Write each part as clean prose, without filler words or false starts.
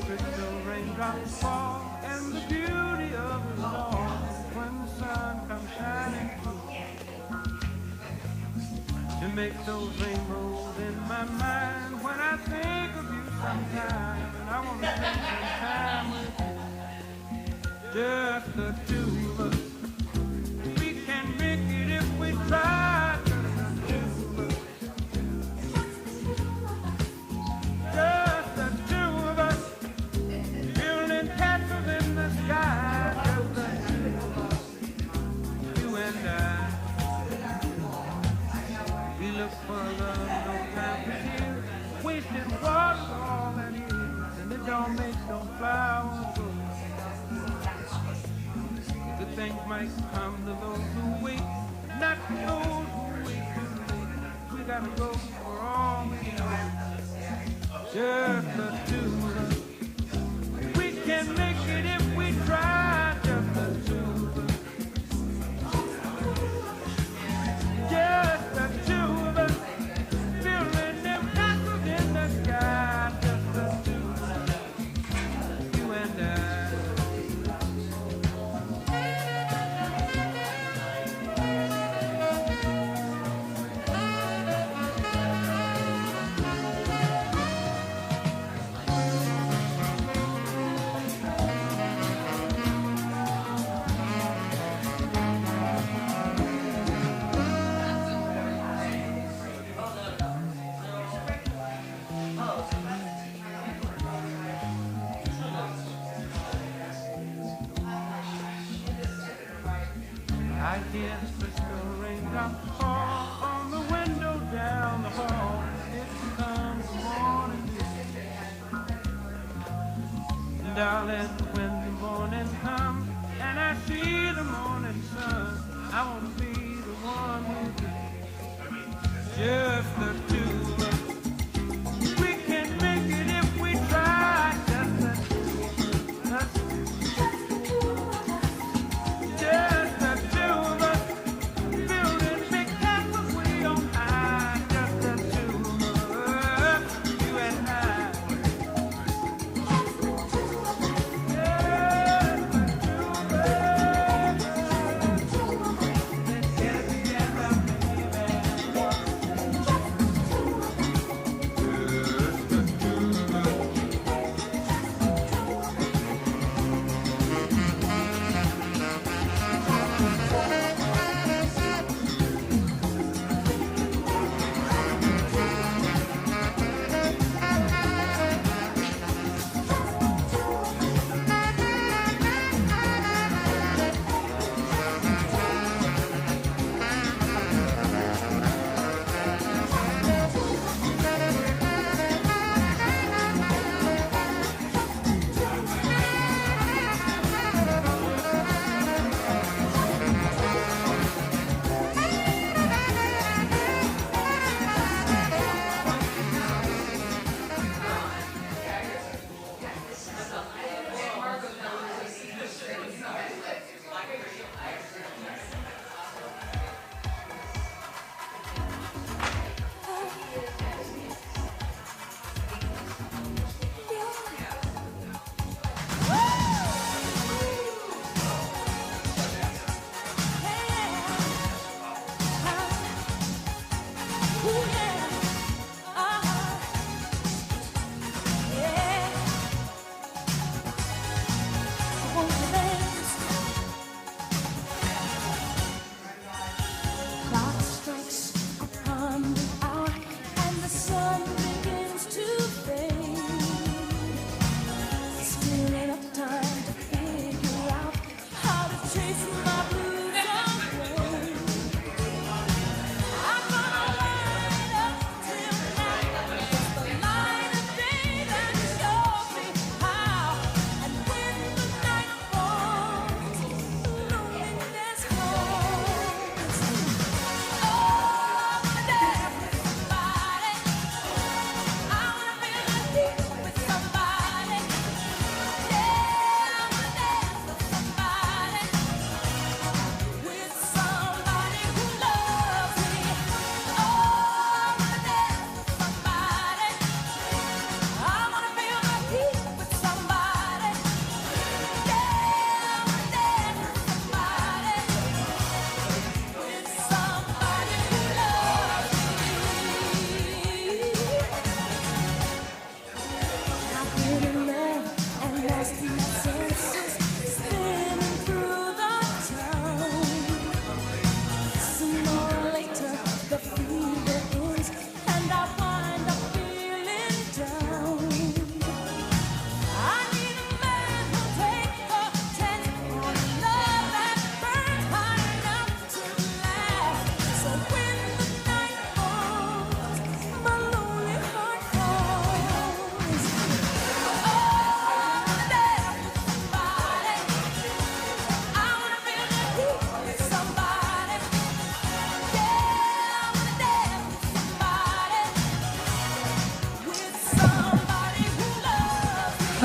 crystal raindrops fall, and the beauty of it all when the sun comes shining through to make those rainbows in my mind. When I think of you sometime, and I want to spend some time with you, just the two of us. We can make it if we try, just the two of us. Just the two of us, building castles in the sky. Just the two of us, you and I. We look for love, no time to kill. Wasted water's all that is, and it don't make no flowers grow. Good things might come to those who wait, not to those who wait too late. We gotta go for all we know. Just the two of us. We can make it if we try. Just the two of us. Just the two of us. Building them castles in the sky. Just the two of us. You and I. I hear the crystal raindrops fall on the window down the hall. It comes the morning dew. Darling, when the morning comes and I see the morning sun, I want to be the one with you. Just the two of us. We can make it if we try. Just the two of us. Just the two of us. Building big castles way on high. Just the two of us. You and I. Just the two of us. Let's get it together, baby.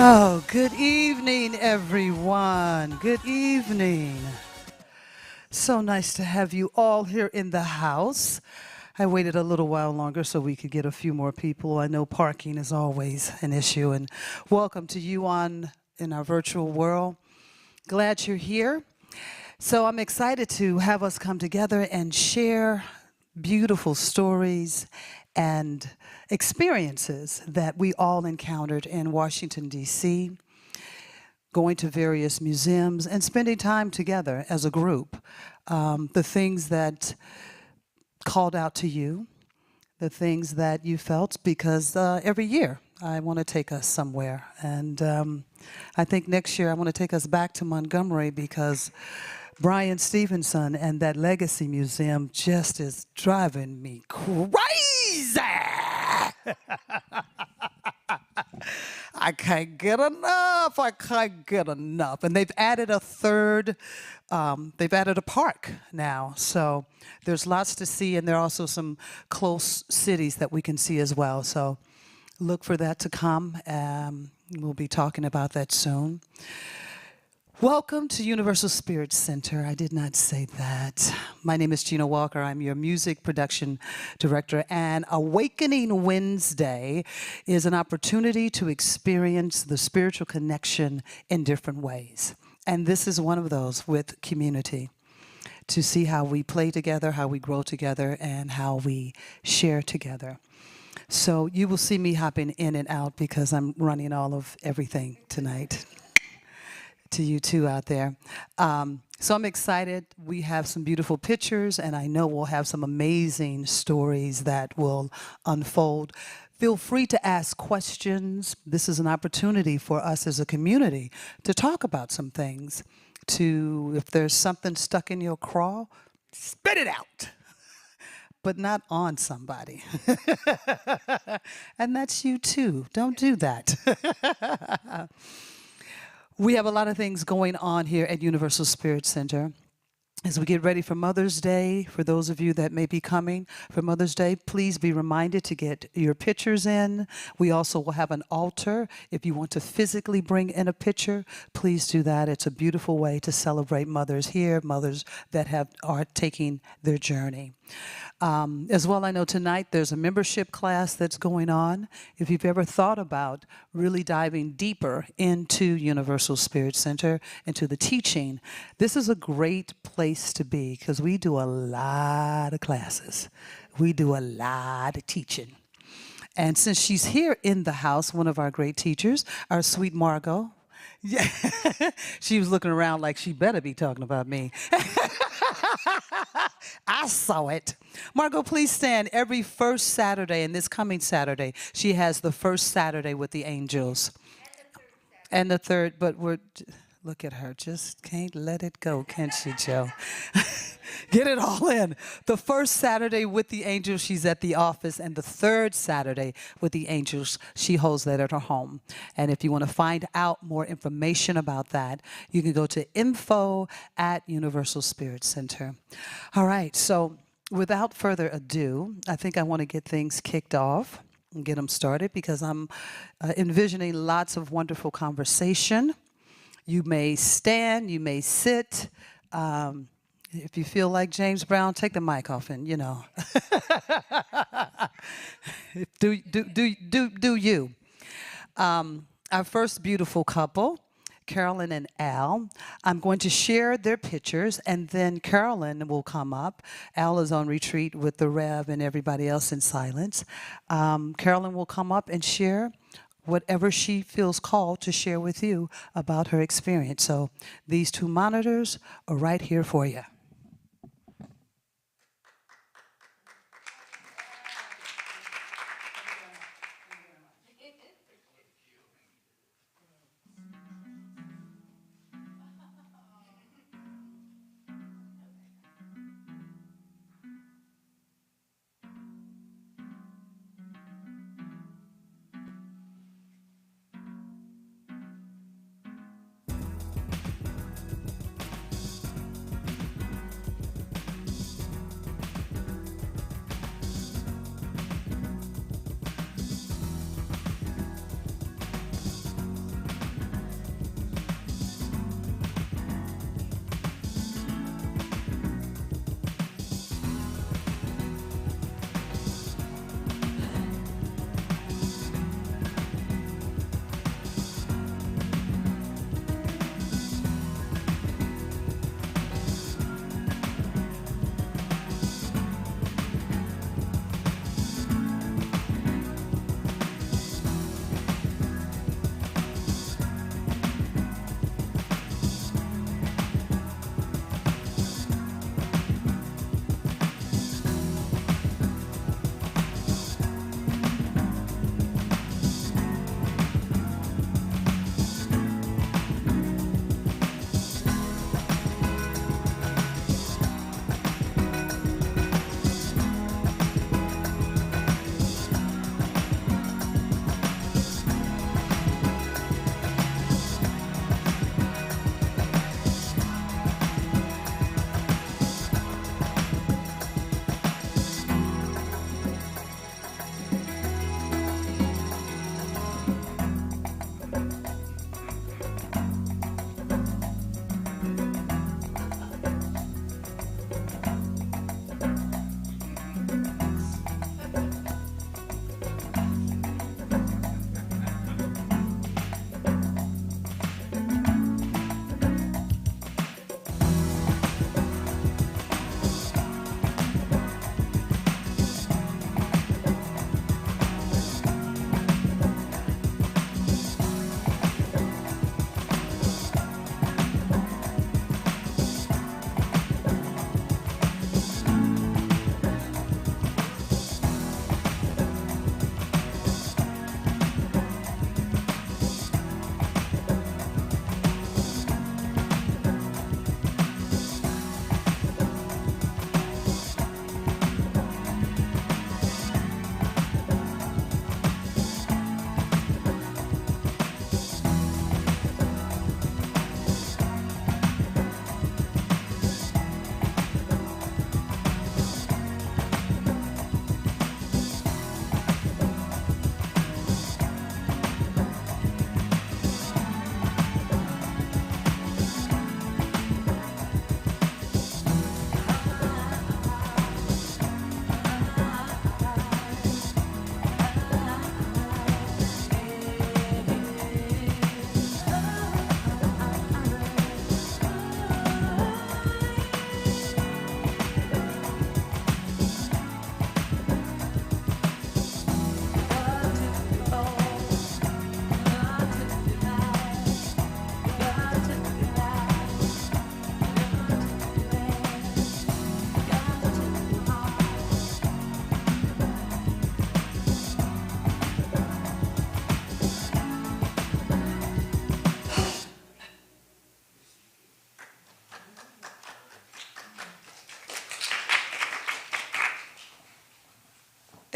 Oh, good evening, everyone. Good evening. So nice to have you all here in the house. I waited a little while longer so we could get a few more people. I know parking is always an issue. And welcome to you on in our virtual world. Glad you're here. So I'm excited to have us come together and share beautiful stories and experiences that we all encountered in Washington, D.C., going to various museums and spending time together as a group. The things that called out to you, the things that you felt, because every year I want to take us somewhere. And I think next year I want to take us back to Montgomery because Brian Stevenson and that Legacy Museum just is driving me crazy. I can't get enough. I can't get enough. And they've added a third, they've added a park now. So there's lots to see, and there are also some close cities that we can see as well. So look for that to come. We'll be talking about that soon. Welcome to Universal Spirit Center. I did not say that. My name is Gina Walker. I'm your music production director, and Awakening Wednesday is an opportunity to experience the spiritual connection in different ways. And this is one of those with community, to see how we play together, how we grow together, and how we share together. So you will see me hopping in and out because I'm running all of everything tonight. To you too out there. So I'm excited. We have some beautiful pictures, and I know we'll have some amazing stories that will unfold. Feel free to ask questions. This is an opportunity for us as a community to talk about some things. If there's something stuck in your craw, spit it out. But not on somebody. And that's you too. Don't do that. We have a lot of things going on here at Universal Spirit Center. As we get ready for Mother's Day, for those of you that may be coming for Mother's Day, please be reminded to get your pictures in. We also will have an altar. If you want to physically bring in a picture, please do that. It's a beautiful way to celebrate mothers here, mothers that are taking their journey. As well, I know tonight there's a membership class that's going on. If you've ever thought about really diving deeper into Universal Spirit Center, into the teaching, this is a great place to be because we do a lot of classes. We do a lot of teaching. And since she's here in the house, one of our great teachers, our sweet Margot, yeah, she was looking around like she better be talking about me. I saw it. Margot, please stand. Every first Saturday, and this coming Saturday, she has the first Saturday with the angels. And the third, but look at her. Just can't let it go, can she, Joe? Get it all in. The first Saturday with the angels, she's at the office, and the third Saturday with the angels, she holds that at her home. And if you want to find out more information about that, you can go to info@Universal Spirit Center. All right, so without further ado, I think I want to get things kicked off and get them started because I'm envisioning lots of wonderful conversation. You may stand, you may sit. If you feel like James Brown, take the mic off and, do you. Our first beautiful couple, Carolyn and Al. I'm going to share their pictures, and then Carolyn will come up. Al is on retreat with the Rev and everybody else in silence. Carolyn will come up and share whatever she feels called to share with you about her experience. So these two monitors are right here for you.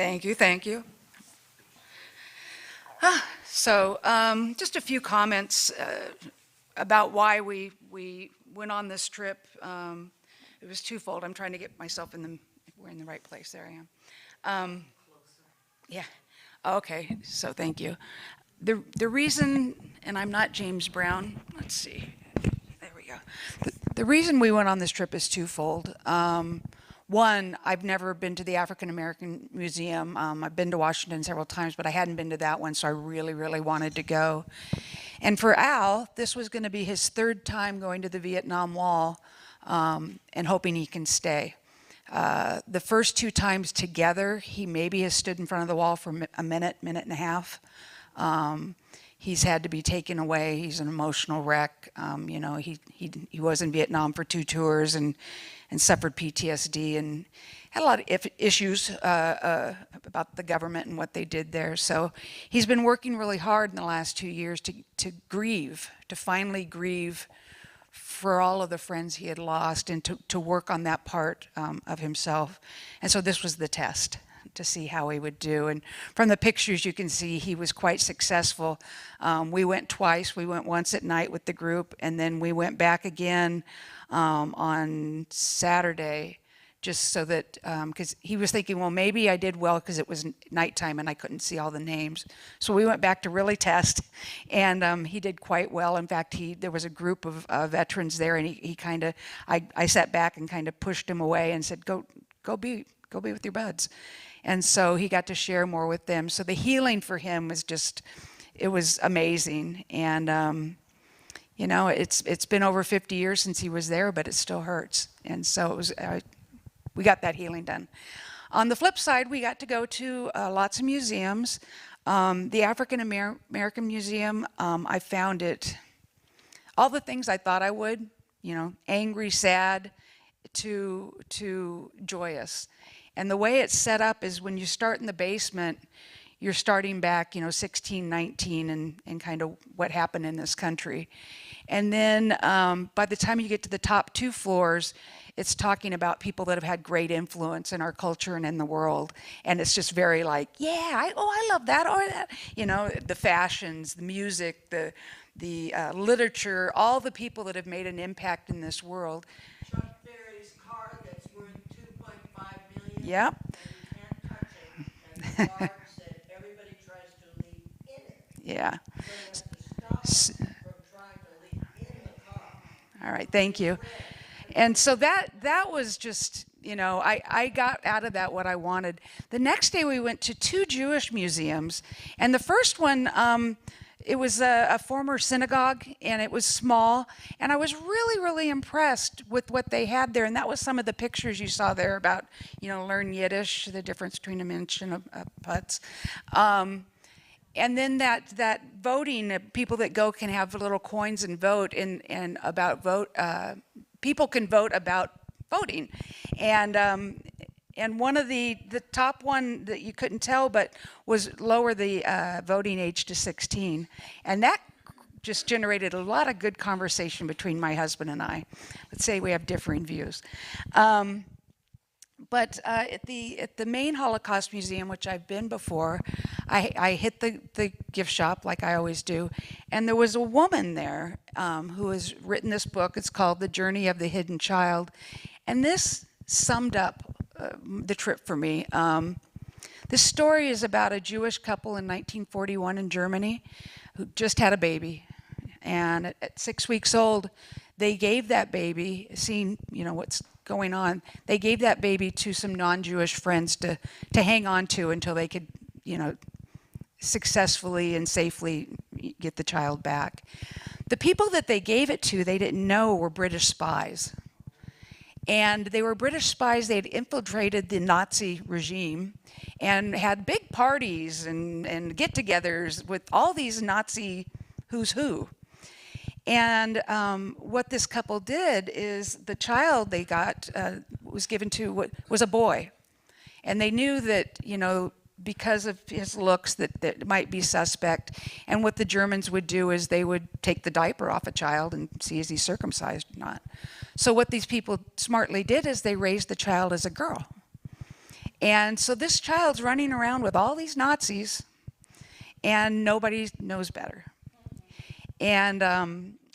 Thank you, thank you. So, just a few comments about why we went on this trip. It was twofold. I'm trying to get myself in the, we're in the right place. There I am. Yeah. Okay. So thank you. The reason, and I'm not James Brown. Let's see. There we go. The reason we went on this trip is twofold. One, I've never been to the African American Museum. I've been to Washington several times, but I hadn't been to that one, so I really, really wanted to go. And for Al, this was going to be his third time going to the Vietnam Wall, and hoping he can stay. The first two times together, he maybe has stood in front of the wall for a minute, minute and a half. He's had to be taken away. He's an emotional wreck. You know, he was in Vietnam for 2 tours and suffered PTSD and had a lot of issues about the government and what they did there. So he's been working really hard in the last 2 years to grieve, to finally grieve for all of the friends he had lost and to work on that part of himself. And so this was the test to see how he would do. And from the pictures you can see he was quite successful. We went twice. We went once at night with the group, and then we went back again on Saturday, just so that, because he was thinking, well, maybe I did well because it was nighttime and I couldn't see all the names. So we went back to really test, and he did quite well. In fact, there was a group of veterans there, and he kind of, I sat back and kind of pushed him away and said, go be with your buds. And so he got to share more with them. So the healing for him was just, it was amazing. And you know, it's been over 50 years since he was there, but it still hurts. And so it was, we got that healing done. On the flip side, we got to go to lots of museums. The African American Museum, I found it, all the things I thought I would, you know, angry, sad, to joyous. And the way it's set up is when you start in the basement, you're starting back, you know, 1619 and kind of what happened in this country. And then by the time you get to the top 2 floors, it's talking about people that have had great influence in our culture and in the world. And it's just very like, yeah, I love that, or that. You know, the fashions, the music, the literature, all the people that have made an impact in this world. Chuck Berry's car that's worth $2.5 million. Yep. And you can't touch it. And the guard said everybody tries to leave in it. Yeah. So you have to stop them from trying to leave in the car. All right, thank you. And so that was just, you know, I got out of that what I wanted. The next day we went to 2 Jewish museums, and the first one, it was a former synagogue, and it was small, and I was really, really impressed with what they had there, and that was some of the pictures you saw there about, you know, learn Yiddish, the difference between a minch and a putz. And then that voting, people that go can have little coins and vote, and about vote, people can vote about voting. And one of the top one that you couldn't tell, but was lower the voting age to 16. And that just generated a lot of good conversation between my husband and I. Let's say we have differing views. But at the main Holocaust Museum, which I've been before, I hit the gift shop like I always do, and there was a woman there who has written this book. It's called The Journey of the Hidden Child, and this summed up the trip for me. This story is about a Jewish couple in 1941 in Germany who just had a baby, and at 6 weeks old, they gave that baby, seeing, you know, what's going on, they gave that baby to some non-Jewish friends to hang on to until they could, you know, successfully and safely get the child back. The people that they gave it to, they didn't know were British spies. And they were British spies. They had infiltrated the Nazi regime and had big parties and get-togethers with all these Nazi who's who. And what this couple did is the child they got was given to was a boy. And they knew that, you know, because of his looks that might be suspect. And what the Germans would do is they would take the diaper off a child and see is he circumcised or not. So what these people smartly did is they raised the child as a girl. And so this child's running around with all these Nazis, and nobody knows better. And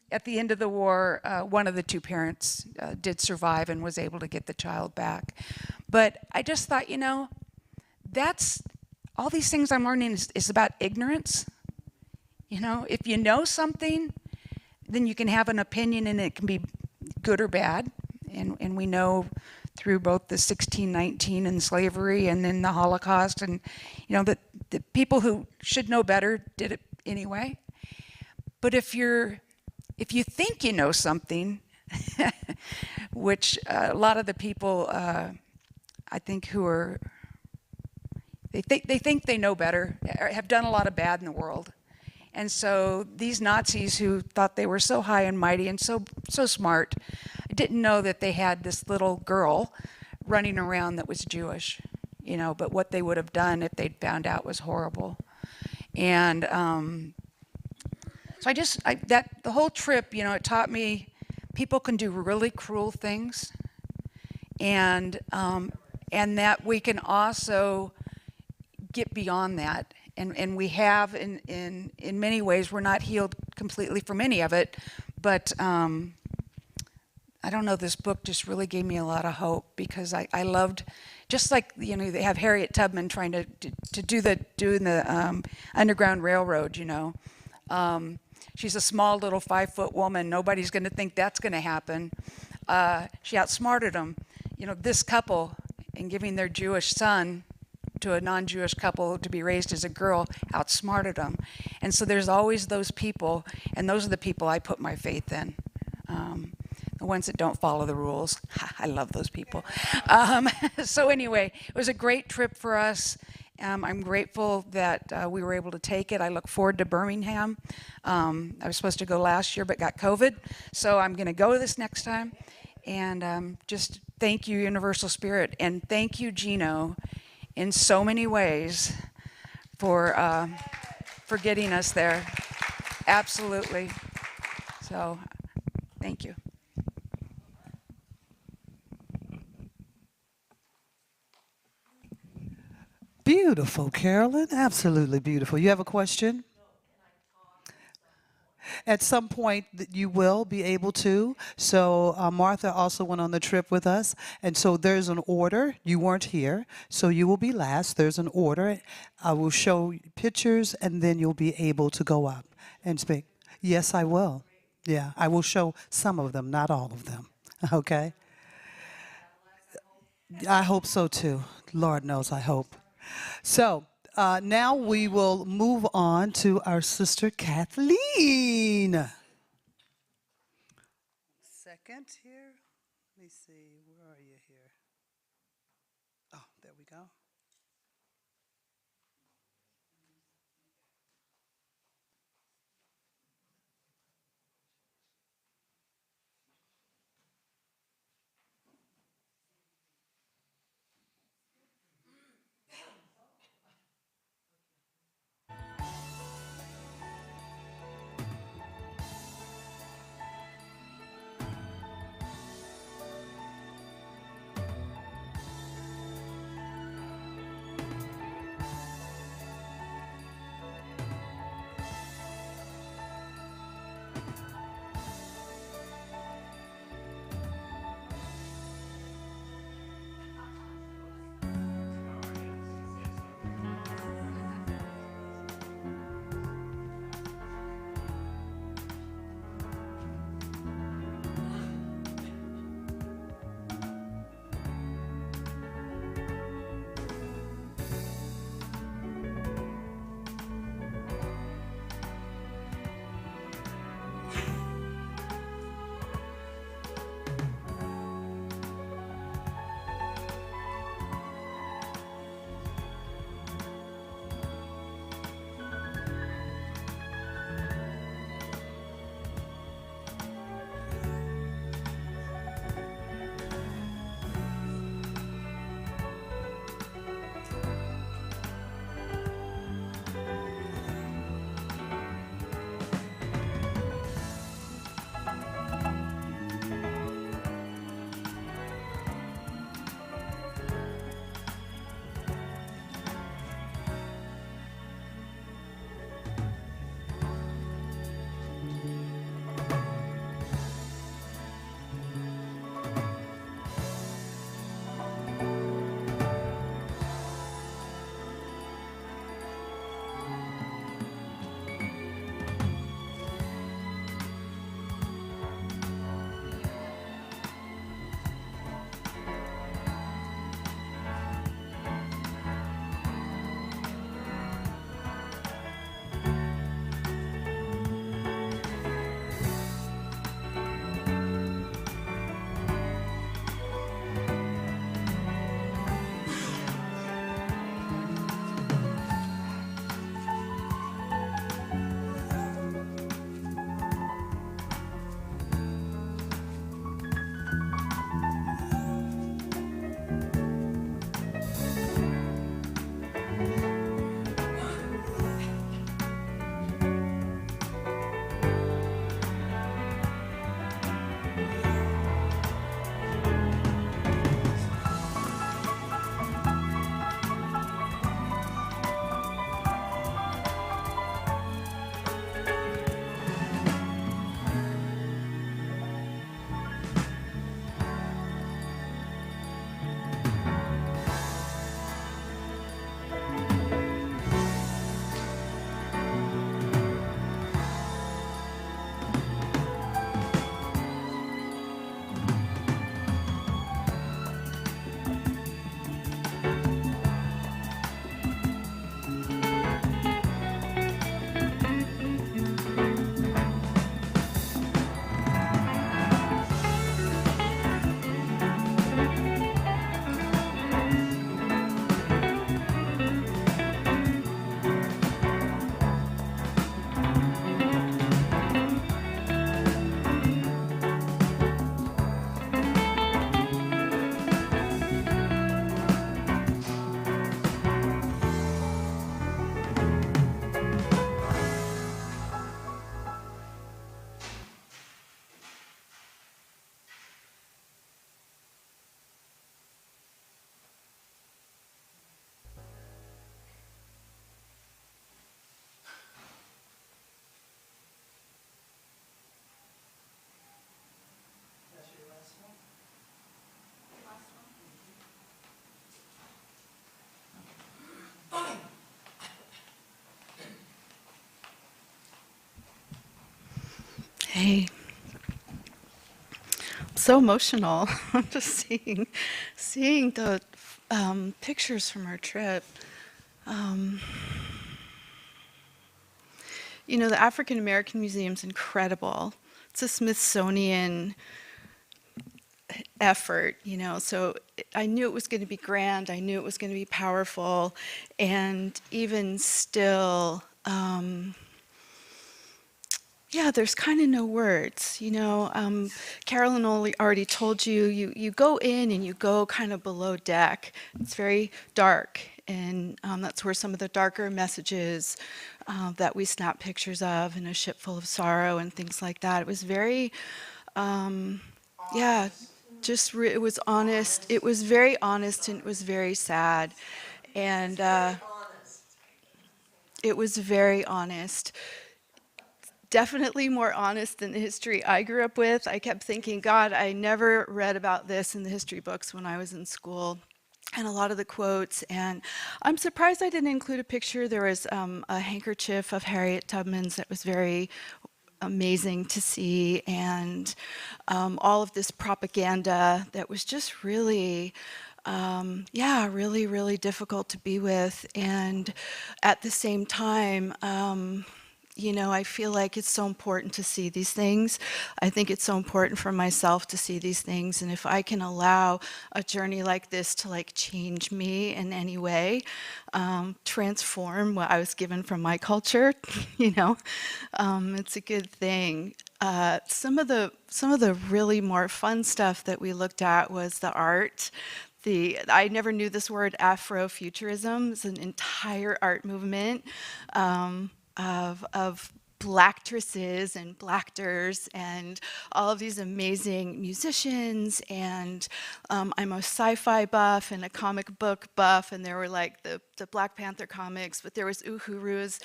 at the end of the war, one of the two parents did survive and was able to get the child back. But I just thought, that's all these things I'm learning is about ignorance. If you know something, then you can have an opinion, and it can be good or bad. And we know through both the 1619 and slavery and then the Holocaust, and that the people who should know better did it anyway. But if you think you know something, which a lot of the people I think they think they know better, have done a lot of bad in the world. And so these Nazis who thought they were so high and mighty and so smart didn't know that they had this little girl running around that was Jewish, but what they would have done if they'd found out was horrible. And so the whole trip, it taught me people can do really cruel things, and that we can also get beyond that. And we have, in many ways, we're not healed completely from any of it, but I don't know, this book just really gave me a lot of hope, because I loved, just like, they have Harriet Tubman trying to do the Underground Railroad, she's a small little 5-foot woman. Nobody's going to think that's going to happen. She outsmarted them. This couple, in giving their Jewish son to a non-Jewish couple to be raised as a girl, outsmarted them. And so there's always those people, and those are the people I put my faith in. The ones that don't follow the rules. I love those people. So anyway, it was a great trip for us. I'm grateful that we were able to take it. I look forward to Birmingham. I was supposed to go last year but got COVID, so I'm going to go this next time. And just thank you, Universal Spirit, and thank you, Gino, in so many ways for getting us there. Absolutely. So thank you. Beautiful, Carolyn. Absolutely beautiful. You have a question? At some point, you will be able to. So Martha also went on the trip with us. And so there's an order. You weren't here, so you will be last. There's an order. I will show pictures, and then you'll be able to go up and speak. Yes, I will. Yeah, I will show some of them, not all of them. Okay? I hope so, too. Lord knows I hope. So now we will move on to our sister Kathleen. Second here. Let me see. Where are you here? Oh, there we go. Hey, so emotional. I'm just seeing the pictures from our trip. Um, the African American Museum's incredible. It's a Smithsonian effort, so I knew it was going to be grand. I knew it was going to be powerful, and even still. Yeah, there's kind of no words, Carolyn already told you, you go in and you go kind of below deck. It's very dark, and that's where some of the darker messages that we snap pictures of in A Ship Full of Sorrow and things like that. It was very, yeah, it was honest. It was very honest, and it was very sad. And it was very honest. Definitely more honest than the history I grew up with. I kept thinking, God, I never read about this in the history books when I was in school. And a lot of the quotes, and I'm surprised I didn't include a picture. There was a handkerchief of Harriet Tubman's that was very amazing to see, and all of this propaganda that was just really really, really difficult to be with. And at the same time, I feel like it's so important to see these things. I think it's so important for myself to see these things. And if I can allow a journey like this to change me in any way, transform what I was given from my culture, it's a good thing. Some of the really more fun stuff that we looked at was the art. I never knew this word, Afrofuturism. It's an entire art movement of blackstresses and blacktors and all of these amazing musicians. And I'm a sci-fi buff and a comic book buff, and there were the Black Panther comics, but there was Uhuru's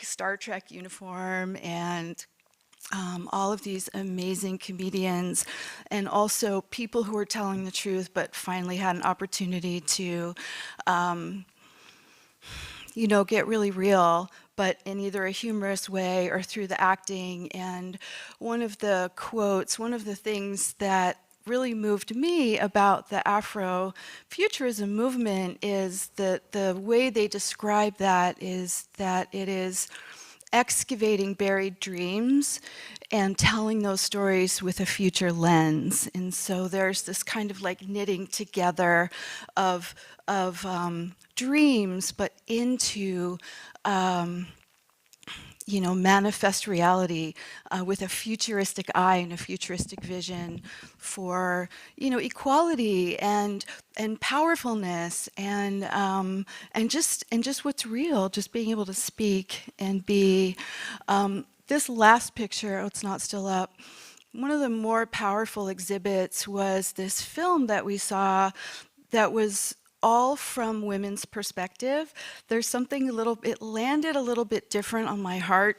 Star Trek uniform, and all of these amazing comedians, and also people who were telling the truth but finally had an opportunity to get really real, but in either a humorous way or through the acting. And one of the things that really moved me about the Afrofuturism movement is that the way they describe that is that it is excavating buried dreams and telling those stories with a future lens. And so there's this kind of knitting together of dreams, but into manifest reality with a futuristic eye and a futuristic vision for equality and powerfulness and just what's real, just being able to speak and be. This last picture, it's not still up. One of the more powerful exhibits was this film that we saw that was all from women's perspective. There's something it landed a little bit different on my heart,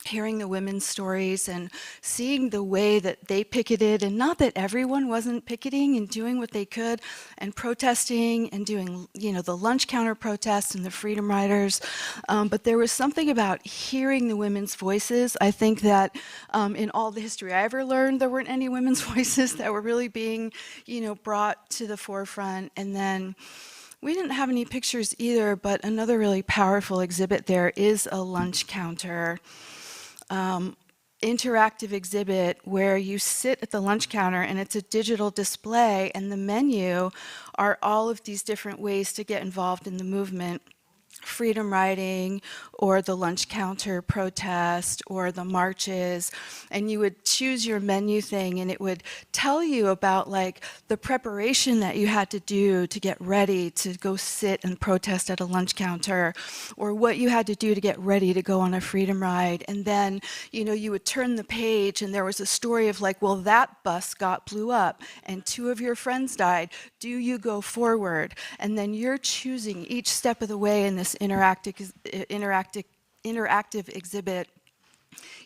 hearing the women's stories and seeing the way that they picketed, and not that everyone wasn't picketing and doing what they could and protesting and doing, the lunch counter protests and the Freedom Riders, but there was something about hearing the women's voices. I think that in all the history I ever learned, there weren't any women's voices that were really being, brought to the forefront. And then we didn't have any pictures either, but another really powerful exhibit there is a lunch counter. Interactive exhibit where you sit at the lunch counter and it's a digital display, and the menu are all of these different ways to get involved in the movement. Freedom riding, or the lunch counter protest, or the marches, and you would choose your menu thing, and it would tell you about the preparation that you had to do to get ready to go sit and protest at a lunch counter, or what you had to do to get ready to go on a freedom ride. And then you would turn the page and there was a story of well, that bus blew up and 2 of your friends died. Do you go forward? And then you're choosing each step of the way in this interactive exhibit.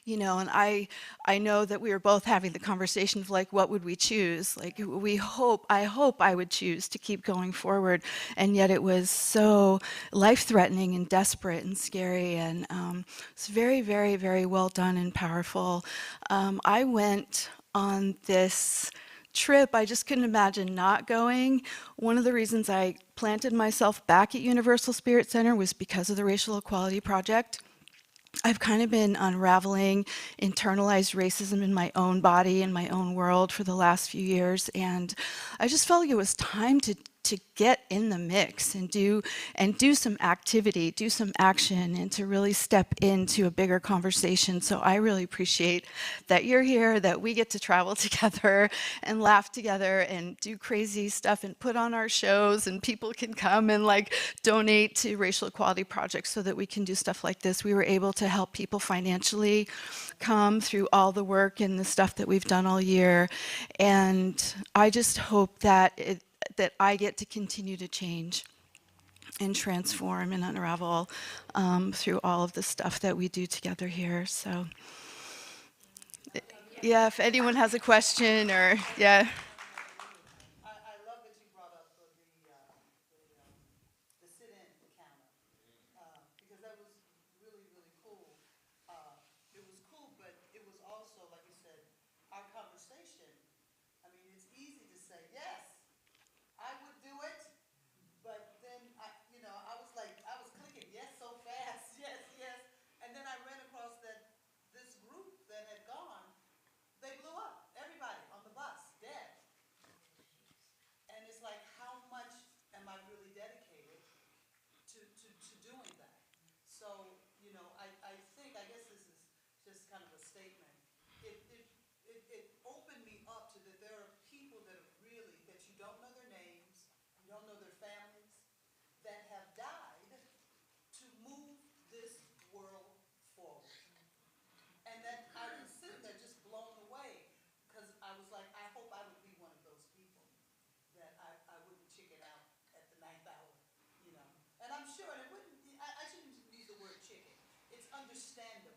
And I know that we were both having the conversation of like, what would we choose? Like, I hope I would choose to keep going forward, and yet it was so life-threatening and desperate and scary, and it's very, very, very well done and powerful. I went on this trip. I just couldn't imagine not going. One of the reasons I planted myself back at Universal Spirit Center was because of the Racial Equality Project. I've kind of been unraveling internalized racism in my own body and my own world for the last few years, and I just felt like it was time to get in the mix and do some activity, do some action, and to really step into a bigger conversation. So I really appreciate that you're here, that we get to travel together and laugh together and do crazy stuff and put on our shows, and people can come and like donate to racial equality projects so that we can do stuff like this. We were able to help people financially come through all the work and the stuff that we've done all year. And I just hope that I get to continue to change and transform and unravel through all of the stuff that we do together here. So, yeah, if anyone has a question or, yeah. I love that you brought up the sit-in counter, because that was really, really cool. It was cool, but it was also, like you said, our conversation. I mean, it's easy to say, yes, I would do it, but then I was like, I was clicking yes so fast, yes, yes, and then I ran across this group that had gone. They blew up. Everybody on the bus, dead. And it's like, how much am I really dedicated to doing that? So, I guess this is just kind of a statement. It opened me up to that there are people that are really, that you don't know their names, you don't know their families, that have died to move this world forward. And that I was sitting there just blown away, because I was like, I hope I would be one of those people, that I wouldn't chicken out at the ninth hour, you know. And I'm sure it wouldn't, I shouldn't use the word chicken. It's understandable.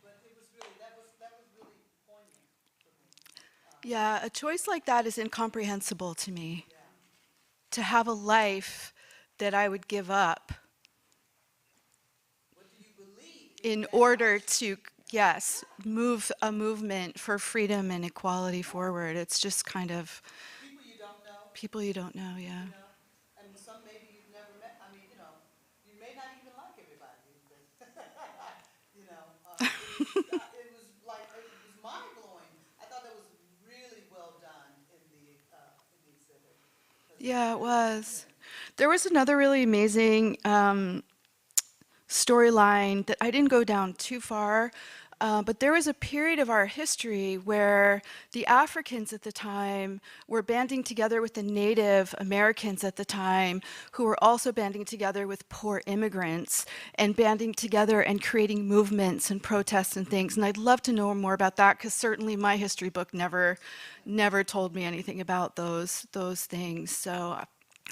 But it was really, that was really poignant for me. Yeah, a choice like that is incomprehensible to me. Yeah. To have a life that I would give up What do you believe in that order life? to, yes, move a movement for freedom and equality forward. It's just kind of People you don't know, people you don't know, yeah. and some maybe you've never met. I mean, you may not even like everybody. It was like, it was mind blowing. I thought that was really well done in the exhibit. 'Cause Yeah, it was. yeah. There was another really amazing storyline that I didn't go down too far, but there was a period of our history where the Africans at the time were banding together with the Native Americans at the time, who were also banding together with poor immigrants and banding together and creating movements and protests and things. And I'd love to know more about that, because certainly my history book never told me anything about those things. So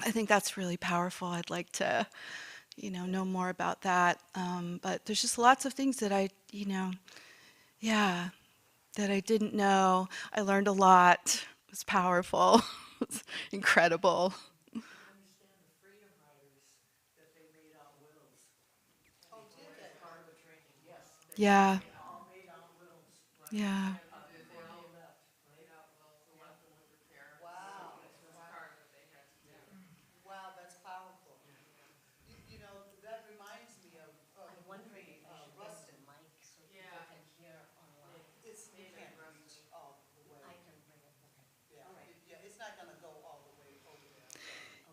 I think that's really powerful. I'd like to know more about that. But there's just lots of things that yeah, that I didn't know. I learned a lot. It was powerful. It was incredible. You can understand the freedom riders that they made out wills. Oh, did they? As part of the training, yes. Yeah, They all made out wills. yeah. Before they left, right? Wow. Wow, that's powerful. That reminds me of I'm wondering if we should bring Rustin. the mic so people can hear online. You can't reach all the way. I can bring it, okay. Yeah, it's not gonna go all the way over there. So.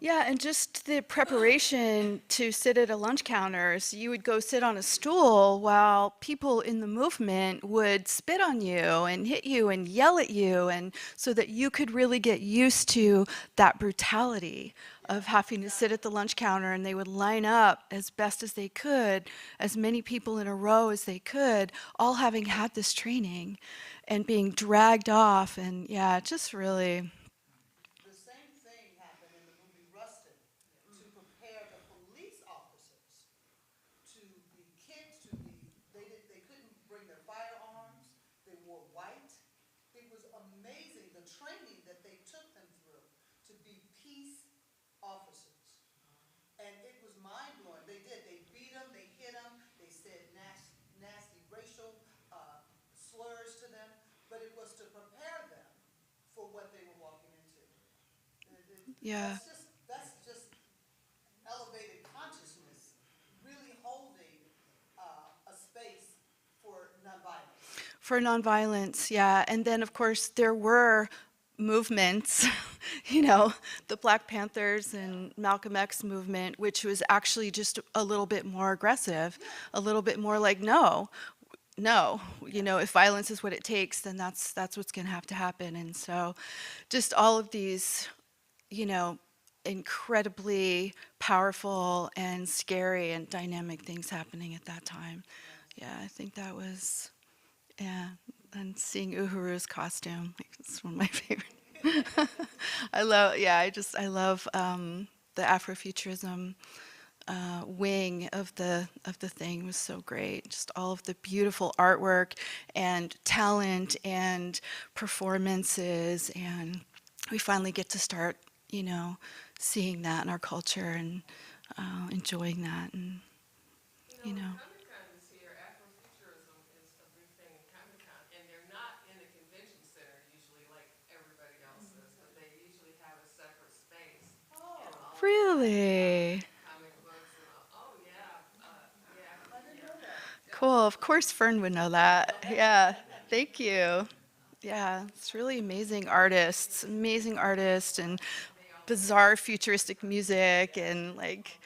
Yeah, and just the preparation to sit at a lunch counter. So you would go sit on a stool while people in the movement would spit on you and hit you and yell at you, and so that you could really get used to that brutality of having to sit at the lunch counter, and they would line up as best as they could, as many people in a row as they could, all having had this training and being dragged off. And yeah, just really, The same thing happened in the movie Rustin, to prepare the police officers to be kicked, they couldn't bring their training that they took them through to be peace officers. And it was mind-blowing. They did. They beat them, they hit them, they said nasty racial slurs to them, but it was to prepare them for what they were walking into. Yeah. That's just elevated consciousness, really holding a space for nonviolence. For nonviolence, yeah. And then, of course, there were movements, you know, the Black Panthers and Malcolm X movement, which was actually just a little bit more aggressive, a little bit more like, no, you know, if violence is what it takes, then that's what's going to have to happen. And so just all of these, you know, incredibly powerful and scary and dynamic things happening at that time. Yeah, I think that was, yeah, and seeing Uhuru's costume, like, it's one of my favorite. I love the Afrofuturism wing of the thing was so great. Just all of the beautiful artwork and talent and performances, and we finally get to start, you know, seeing that in our culture and enjoying that, and you know. Comic-Con this year, Afrofuturism is a big thing in Comic-Con, and they're not in the convention center usually like everybody else is, but they usually have a separate space. Oh, Really? comic books and all. Oh yeah, Cool. Of course Fern would know that. Yeah. Thank you. Yeah, it's really amazing artists, and bizarre futuristic music, and like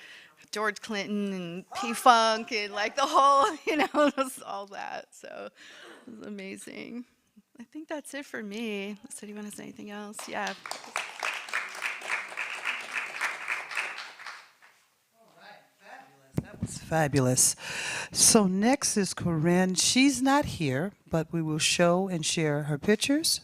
George Clinton and P-Funk and like the whole, you know, just all that. So it was amazing. I think that's it for me. Unless anyone has anything else. Yeah. That was fabulous. So next is Corinne. She's not here, but we will show and share her pictures.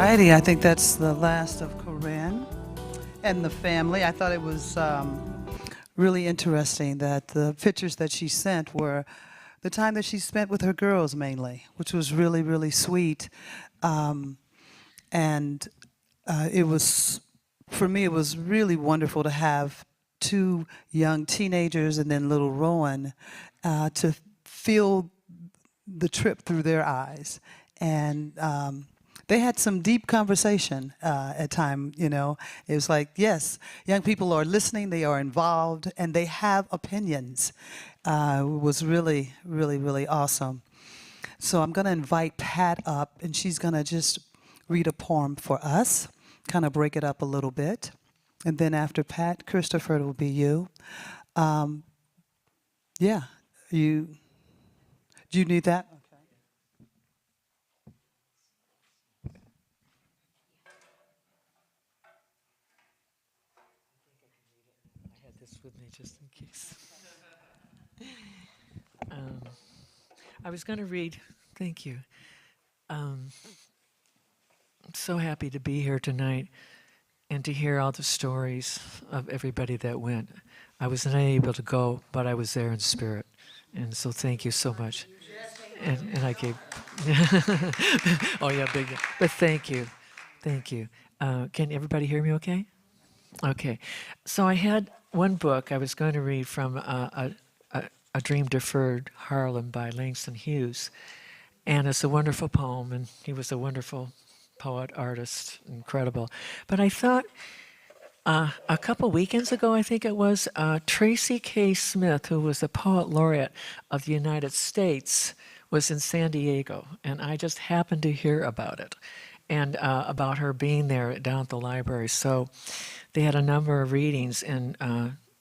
righty, I think that's the last of Corinne and the family. I thought it was really interesting that the pictures that she sent were the time that she spent with her girls mainly, which was really, really sweet. And it was, for me, it was really wonderful to have two young teenagers and then little Rowan to feel the trip through their eyes. And they had some deep conversation at time, you know. It was like, yes, young people are listening, they are involved, and they have opinions. It was really, really, really awesome. So I'm going to invite Pat up, and she's going to just read a poem for us, kind of break it up a little bit. And then after Pat, Christopher, it will be you. Yeah, do you need that? Okay. I had this with me just in case. Um, I was going to read, thank you. I'm so happy to be here tonight and to hear all the stories of everybody that went. I was not able to go, but I was there in spirit. And so thank you so much. And I gave, oh yeah, big, but thank you. Thank you. Can everybody hear me okay? Okay. So I had one book I was going to read from A Dream Deferred, Harlem by Langston Hughes. And it's a wonderful poem, and he was a wonderful poet, artist, incredible. But I thought a couple weekends ago, I think it was, Tracy K. Smith, who was the poet laureate of the United States, was in San Diego, and I just happened to hear about it and about her being there down at the library. So they had a number of readings, and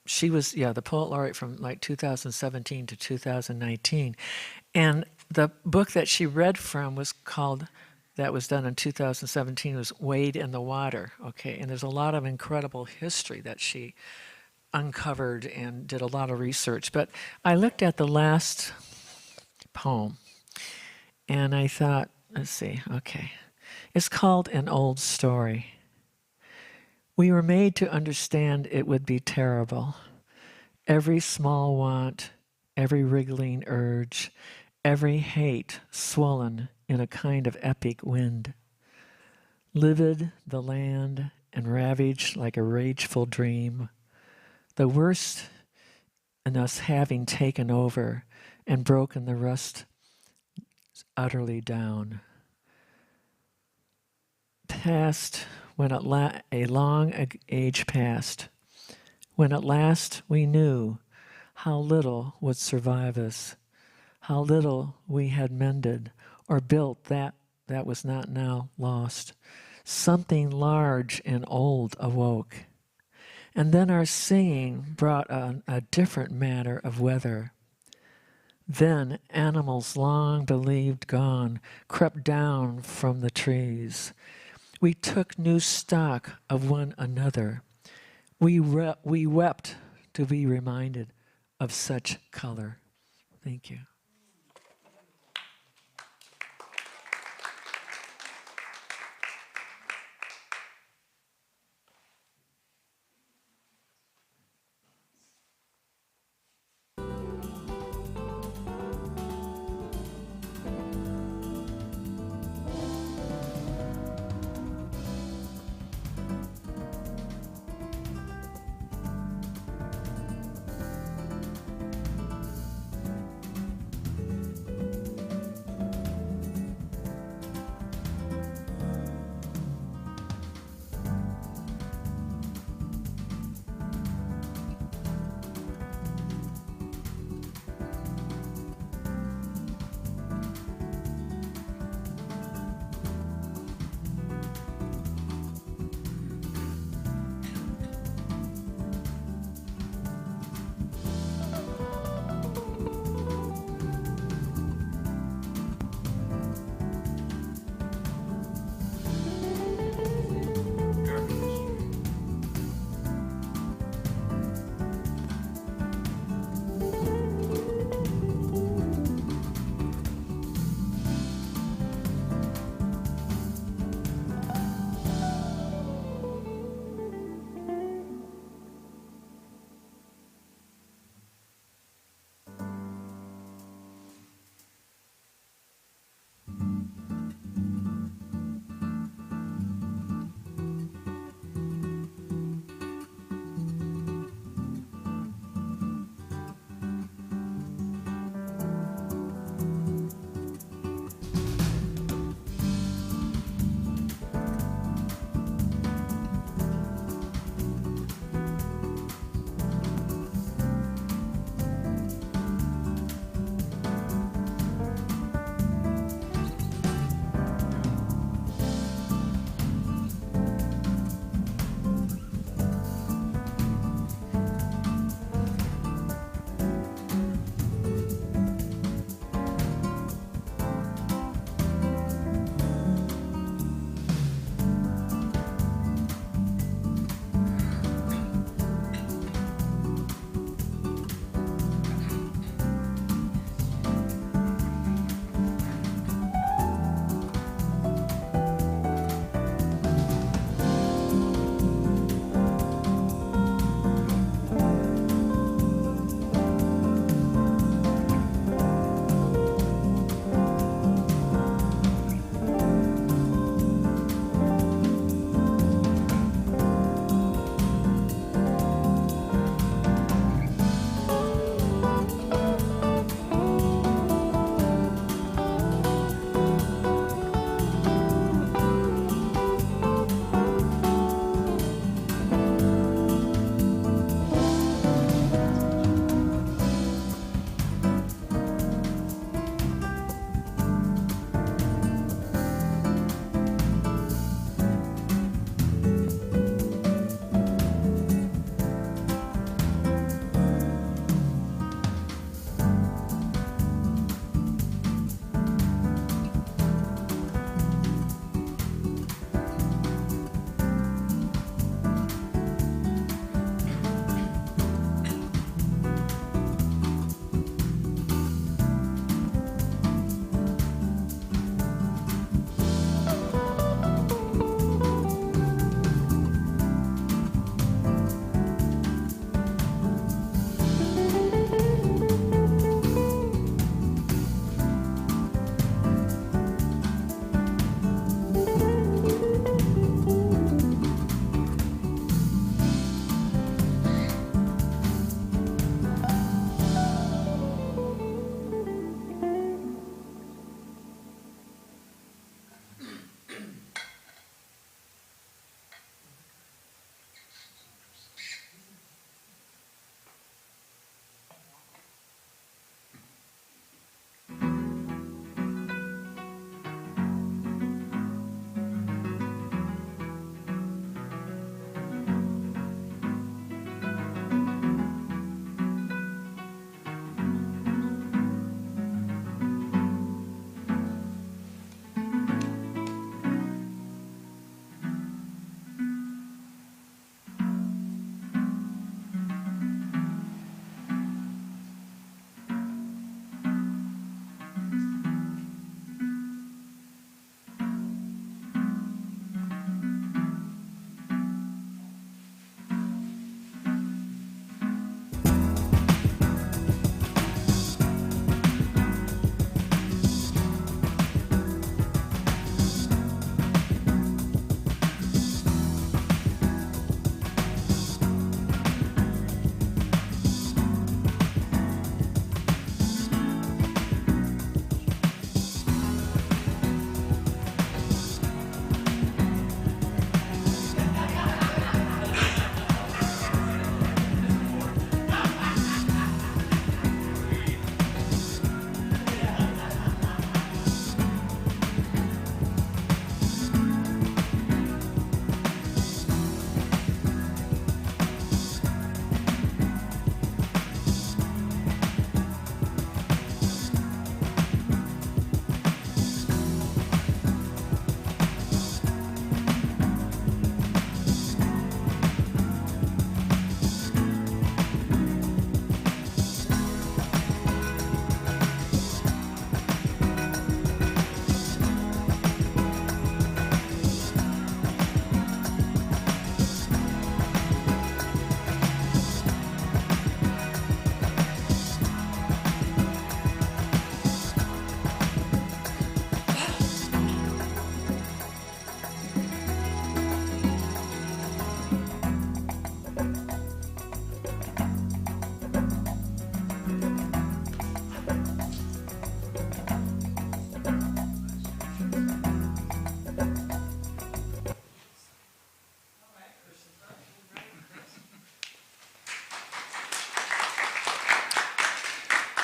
she was, the poet laureate from like 2017 to 2019. And the book that she read from was called, that was done in 2017, was Wade in the Water, okay? And there's a lot of incredible history that she uncovered and did a lot of research. But I looked at the last poem, and I thought, let's see, okay. It's called An Old Story. We were made to understand it would be terrible. Every small want, every wriggling urge, every hate swollen in a kind of epic wind. Livid the land and ravaged like a rageful dream. The worst in us having taken over and broken the rust utterly down. Past when a long age passed, when at last we knew how little would survive us, how little we had mended or built that was not now lost. Something large and old awoke. And then our singing brought a different manner of weather. Then animals long believed gone crept down from the trees. We took new stock of one another. We wept to be reminded of such color. Thank you.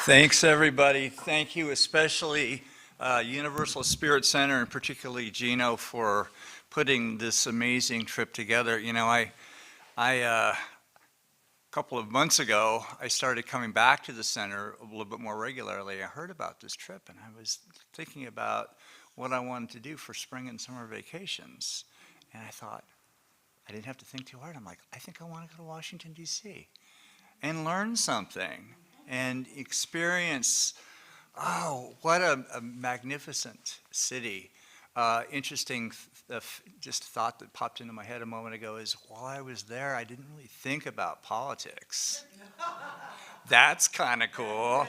Thanks, everybody. Thank you, especially Universal Spirit Center, and particularly Gino, for putting this amazing trip together. You know, a couple of months ago, I started coming back to the center a little bit more regularly. I heard about this trip, and I was thinking about what I wanted to do for spring and summer vacations. And I thought, I didn't have to think too hard. I'm like, I think I want to go to Washington, D.C. and learn something and experience, oh, what a magnificent city. Interesting just thought that popped into my head a moment ago is while I was there, I didn't really think about politics. That's kind of cool,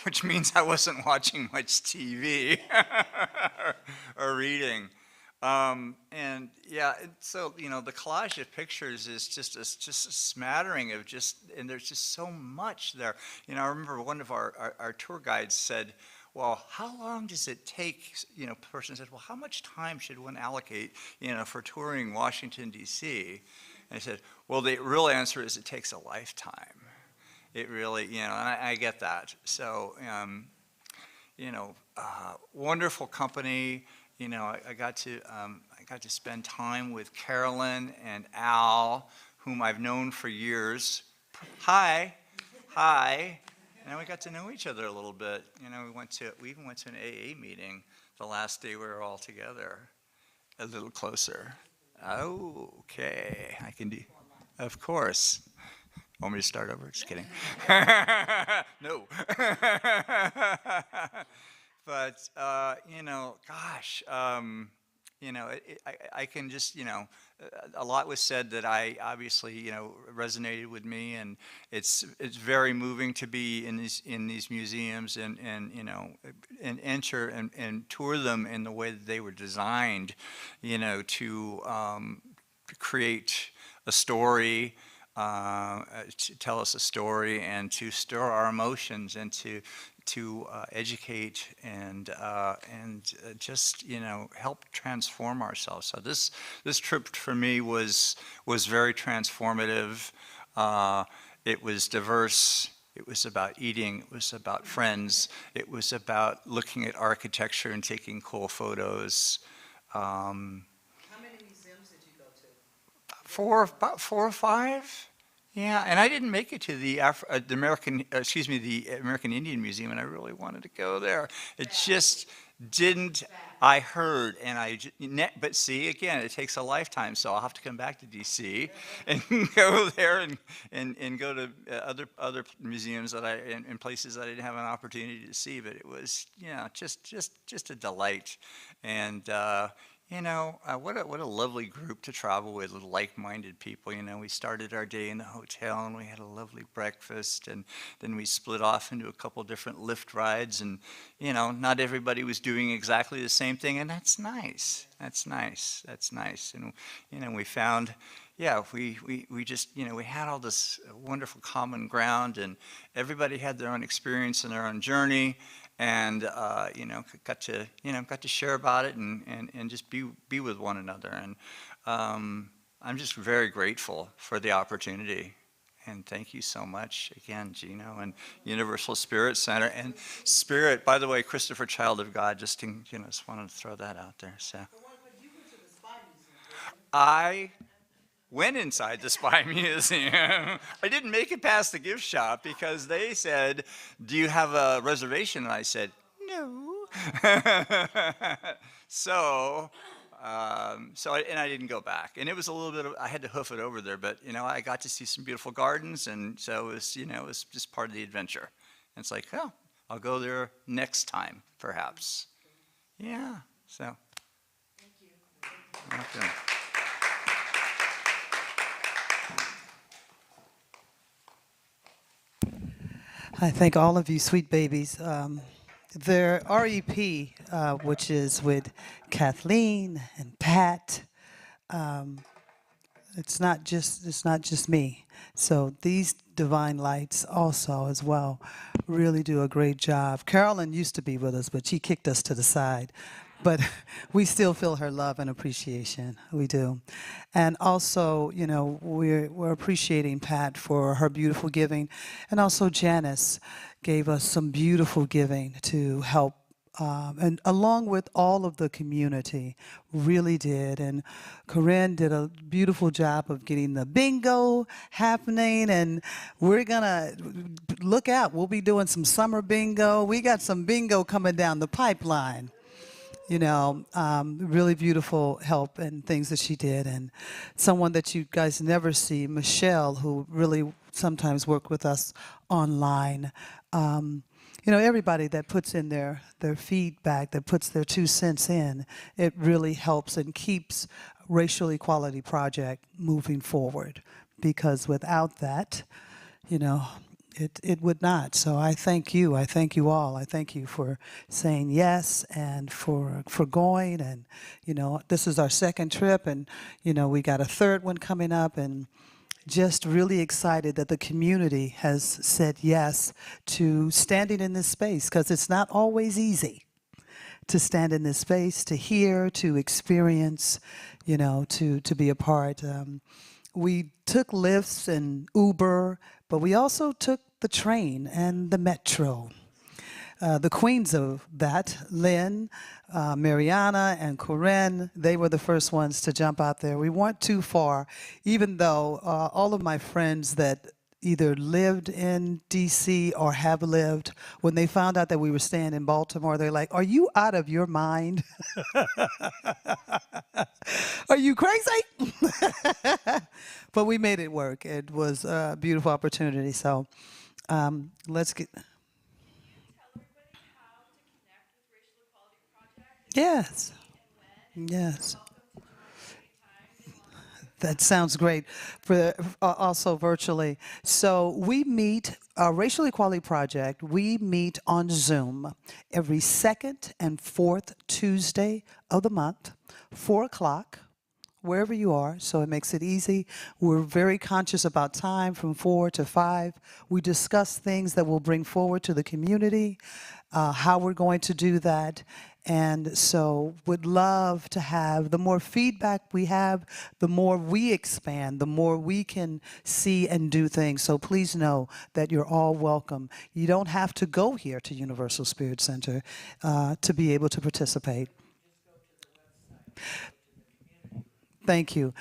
which means I wasn't watching much TV or reading. And yeah, so, you know, the collage of pictures is just a smattering of and there's just so much there. You know, I remember one of our tour guides said, well, how long does it take, you know, a person said, well, how much time should one allocate, you know, for touring Washington, D.C.? And I said, well, the real answer is it takes a lifetime. It really, you know, and I get that. So, you know, wonderful company. You know, I got to spend time with Carolyn and Al, whom I've known for years. Hi. And we got to know each other a little bit. You know, we even went to an AA meeting the last day we were all together, a little closer. Oh, okay, I can do, of course. Want me to start over? Just kidding. No. But, you know, gosh, you know, I can just, you know, a lot was said that I obviously, you know, resonated with me, and it's very moving to be in these museums and you know, and enter and tour them in the way that they were designed, you know, to create a story, to tell us a story, and to stir our emotions, and to educate and just, you know, help transform ourselves. So this trip for me was very transformative. It was diverse. It was about eating. It was about friends. It was about looking at architecture and taking cool photos. How many museums did you go to? About 4 or 5. Yeah, and I didn't make it to the American Indian Museum, and I really wanted to go there. It just didn't. I heard, and but see, again, it takes a lifetime, so I'll have to come back to D.C. and go there and go to other museums that in places that I didn't have an opportunity to see. But it was, yeah, just a delight, and. You know, what a lovely group to travel with like-minded people. You know, we started our day in the hotel and we had a lovely breakfast, and then we split off into a couple different lift rides, and, you know, not everybody was doing exactly the same thing, and that's nice. That's nice. And, you know, we found, yeah, we just, you know, we had all this wonderful common ground, and everybody had their own experience and their own journey. And you know, got to share about it and just be with one another. And I'm just very grateful for the opportunity. And thank you so much again, Gino, and Universal Spirit Center. And Spirit, by the way, Christopher, Child of God. Just wanted to throw that out there. So I went inside the Spy Museum. I didn't make it past the gift shop because they said, do you have a reservation? And I said, no. So I didn't go back. And it was a little bit I had to hoof it over there, but, you know, I got to see some beautiful gardens, and so it was, you know, it was just part of the adventure. And it's like, oh, I'll go there next time, perhaps. Yeah, so. Thank you. Welcome. I thank all of you, sweet babies. The REP, which is with Kathleen and Pat, it's not just me. So these divine lights also as well really do a great job. Carolyn used to be with us, but she kicked us to the side. But we still feel her love and appreciation. We do. And also, you know, we're appreciating Pat for her beautiful giving, and also Janice. gave us some beautiful giving to help, and along with all of the community, really did. And Corinne did a beautiful job of getting the bingo happening, and we're gonna look out. We'll be doing some summer bingo. We got some bingo coming down the pipeline. Really beautiful help and things that she did. And someone that you guys never see, Michelle, who really sometimes work with us online. Everybody that puts in their feedback, that puts their 2 cents in, it really helps and keeps Racial Equality Project moving forward. Because without that, you know, it would not. So I thank you. I thank you all. I thank you for saying yes and for going. And, this is our second trip, and, we got a third one coming up, and just really excited that the community has said yes to standing in this space, because it's not always easy to stand in this space, to hear, to experience, to be a part. We took Lyfts and Uber, but we also took the train and the metro. The queens of that, Lynn, Mariana, and Corinne, they were the first ones to jump out there. We weren't too far, even though all of my friends that either lived in D.C. or have lived, when they found out that we were staying in Baltimore, they're like, "Are you out of your mind? Are you crazy?" But we made it work. It was a beautiful opportunity. So let's get... Yes. Yes. That sounds great. For also virtually. So we meet, Racial Equality Project, we meet on Zoom every second and fourth Tuesday of the month, 4 o'clock, wherever you are, so it makes it easy. We're very conscious about time from 4 to 5. We discuss things that will bring forward to the community, how we're going to do that. And so would love to have, the more feedback we have, the more we expand, the more we can see and do things. So please know that you're all welcome. You don't have to go here to Universal Spirit Center to be able to participate. Thank you.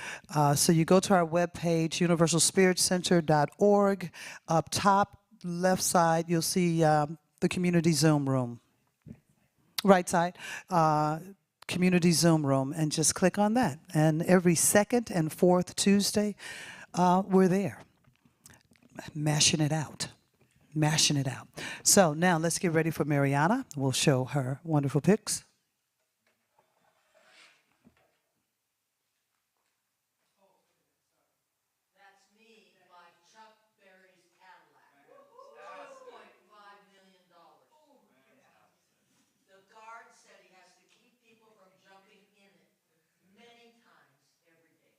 So you go to our webpage, universalspiritcenter.org. Up top, left side, you'll see the community Zoom room. Right side, community Zoom room, and just click on that. And every second and fourth Tuesday, we're there, mashing it out. So now let's get ready for Mariana. We'll show her wonderful pics. That's me by Chuck Berry's Cadillac. $2.5 million. The guard said he has to keep people from jumping in it many times every day.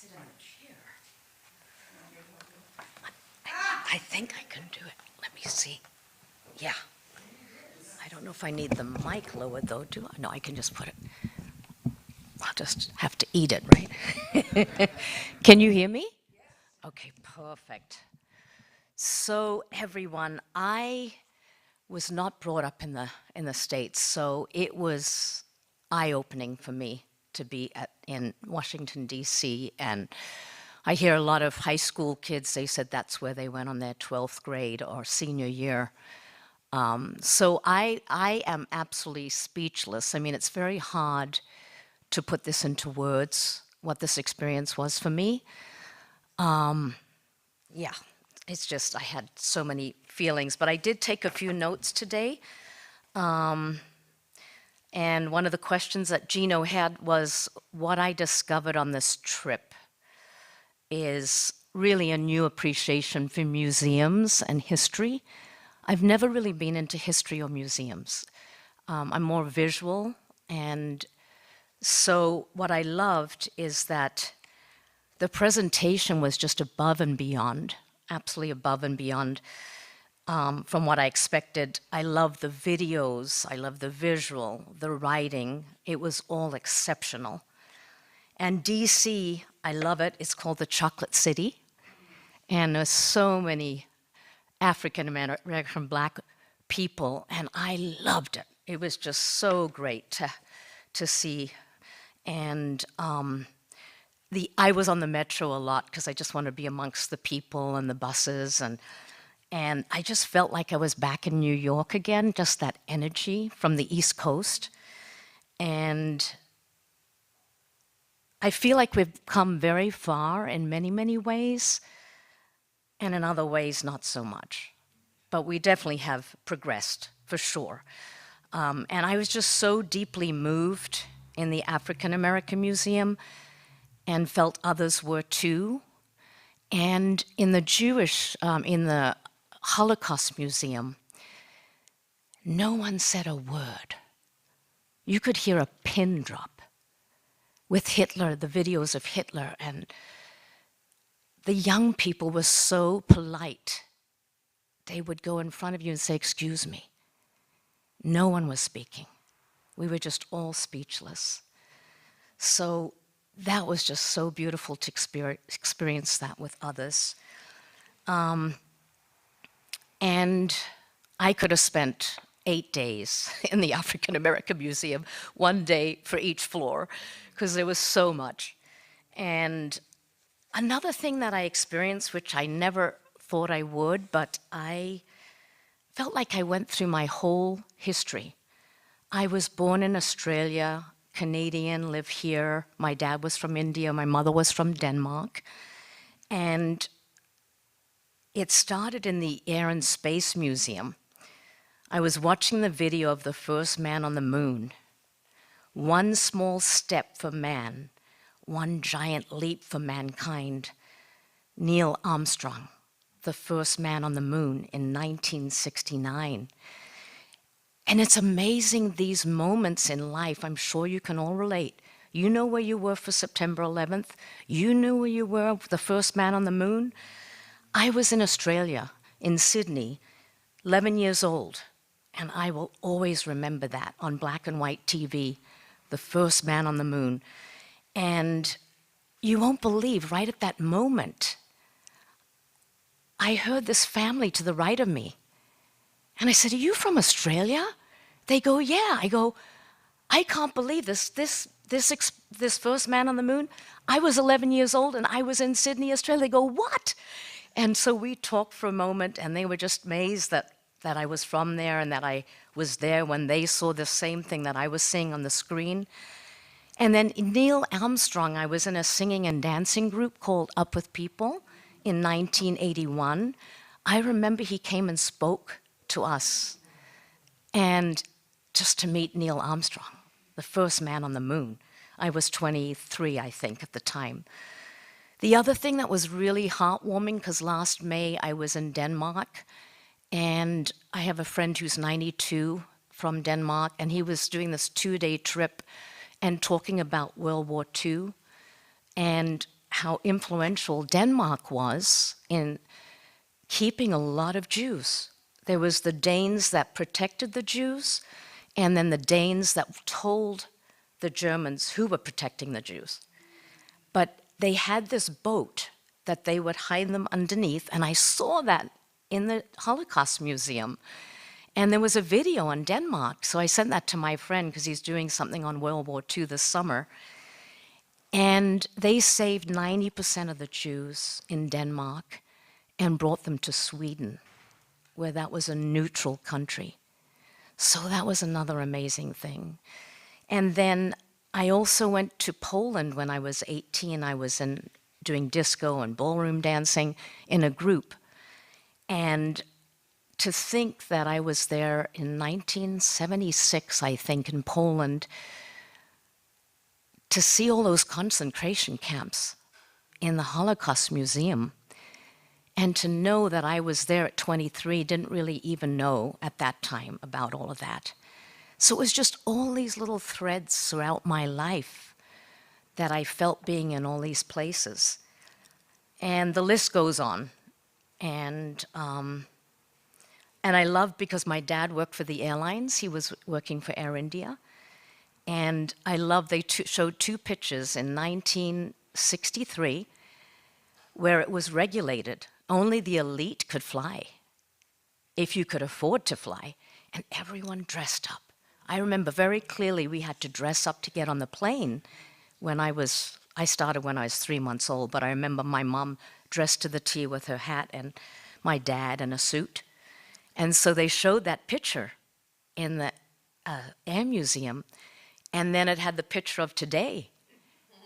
sit in the chair. I think I can do it. Let me see. Yeah. I don't know if I need the mic lowered though, do I? No, I can just put it. I'll just have to eat it, right? Can you hear me? Okay, perfect. So everyone, I was not brought up in the States, so it was eye-opening for me to be in Washington, D.C., and I hear a lot of high school kids, they said that's where they went on their 12th grade or senior year. So I am absolutely speechless. I mean, it's very hard to put this into words, what this experience was for me. Yeah, it's just, I had so many feelings, but I did take a few notes today. And one of the questions that Gino had was what I discovered on this trip is really a new appreciation for museums and history. I've never really been into history or museums. I'm more visual, and so what I loved is that the presentation was just above and beyond, absolutely above and beyond from what I expected. I love the videos, I love the visual, the writing. It was all exceptional. And DC, I love it. It's called the Chocolate City. And there's so many African American Black people, and I loved it. It was just so great to see. And I was on the metro a lot because I just wanted to be amongst the people and the buses, and I just felt like I was back in New York again, just that energy from the East Coast. And I feel like we've come very far in many, many ways, and in other ways, not so much. But we definitely have progressed, for sure. And I was just so deeply moved in the African American Museum and felt others were too. And in the in the Holocaust Museum, no one said a word. You could hear a pin drop with Hitler, the videos of Hitler, and the young people were so polite. They would go in front of you and say, "Excuse me." No one was speaking. We were just all speechless. So that was just so beautiful to experience that with others. And I could have spent 8 days in the African American Museum, 1 day for each floor, because there was so much. And another thing that I experienced, which I never thought I would, but I felt like I went through my whole history. I was born in Australia, Canadian, live here. My dad was from India, my mother was from Denmark. And it started in the Air and Space Museum. I was watching the video of the first man on the moon. One small step for man, one giant leap for mankind. Neil Armstrong, the first man on the moon in 1969. And it's amazing, these moments in life. I'm sure you can all relate. You know where you were for September 11th. You knew where you were for the first man on the moon. I was in Australia, in Sydney, 11 years old. And I will always remember that on black and white TV, the first man on the moon. And you won't believe, right at that moment, I heard this family to the right of me. And I said, "Are you from Australia?" They go, "Yeah." I go, "I can't believe this first man on the moon. I was 11 years old and I was in Sydney, Australia." They go, "What?" And so we talked for a moment, and they were just amazed that I was from there and that I was there when they saw the same thing that I was seeing on the screen. And then Neil Armstrong, I was in a singing and dancing group called Up With People in 1981. I remember he came and spoke to us, and just to meet Neil Armstrong, the first man on the moon. I was 23, I think, at the time. The other thing that was really heartwarming, because last May I was in Denmark, and I have a friend who's 92 from Denmark, and he was doing this 2-day trip and talking about World War II and how influential Denmark was in keeping a lot of Jews. There was the Danes that protected the Jews, and then the Danes that told the Germans who were protecting the Jews. But they had this boat that they would hide them underneath, and I saw that in the Holocaust Museum. And there was a video in Denmark, so I sent that to my friend because he's doing something on World War II this summer. And they saved 90% of the Jews in Denmark and brought them to Sweden, where that was a neutral country. So that was another amazing thing. And then I also went to Poland when I was 18. I was doing disco and ballroom dancing in a group. And to think that I was there in 1976, I think, in Poland, to see all those concentration camps in the Holocaust Museum, and to know that I was there at 23, didn't really even know at that time about all of that. So it was just all these little threads throughout my life that I felt being in all these places. And the list goes on. And I love, because my dad worked for the airlines. He was working for Air India. And I love, they showed two pictures in 1963 where it was regulated. Only the elite could fly, if you could afford to fly, and everyone dressed up. I remember very clearly we had to dress up to get on the plane when I started when I was 3 months old, but I remember my mom dressed to the T with her hat and my dad in a suit. And so they showed that picture in the Air Museum, and then it had the picture of today.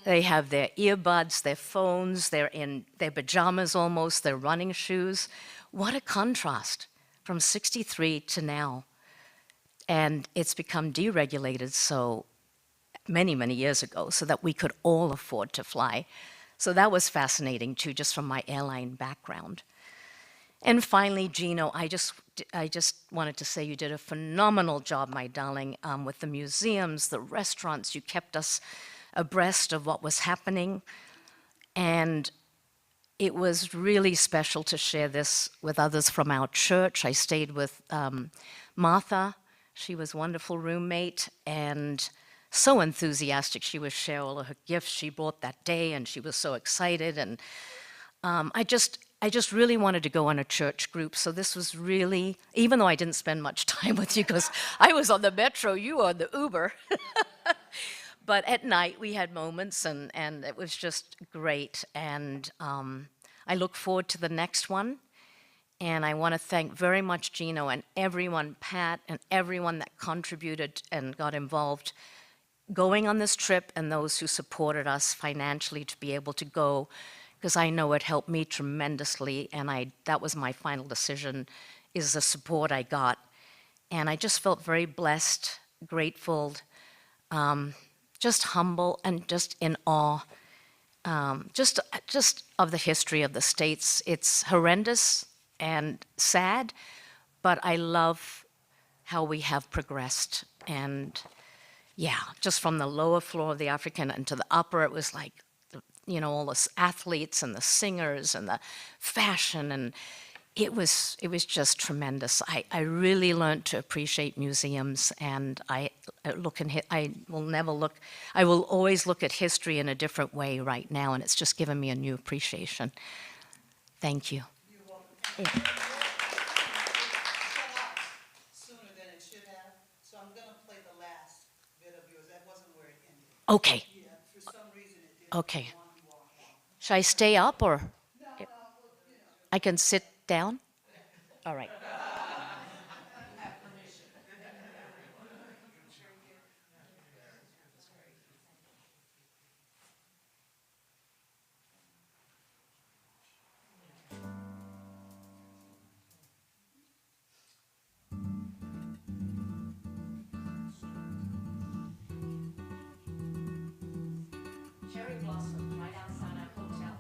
They have their earbuds, their phones, they're in their pajamas almost, their running shoes. What a contrast from 63 to now. And it's become deregulated so many, many years ago so that we could all afford to fly. So that was fascinating too, just from my airline background. And finally, Gino, I just wanted to say you did a phenomenal job, my darling, with the museums, the restaurants. You kept us abreast of what was happening. And it was really special to share this with others from our church. I stayed with Martha. She was a wonderful roommate and so enthusiastic. She would share all of her gifts she brought that day, and she was so excited. And I just really wanted to go on a church group. So this was really, even though I didn't spend much time with you because I was on the metro, you were on the Uber. But at night we had moments, and it was just great. And I look forward to the next one. And I want to thank very much Gino and everyone, Pat, and everyone that contributed and got involved going on this trip, and those who supported us financially to be able to go, because I know it helped me tremendously, and that was my final decision, is the support I got. And I just felt very blessed, grateful, just humble, and just in awe, just of the history of the States. It's horrendous and sad, but I love how we have progressed. And yeah, just from the lower floor of the African and to the upper, it was like, you know, all the athletes and the singers and the fashion, and it was just tremendous. I really learned to appreciate museums, and I will always look at history in a different way right now, and it's just given me a new appreciation. Thank you. You're welcome. Yeah. Sooner than it should have, so I'm going to play the last bit of yours. That wasn't where it ended. Okay. Yeah, for some reason it didn't. Okay. Should I stay up, or No, I can sit down? All right. Cherry blossom right outside our hotel.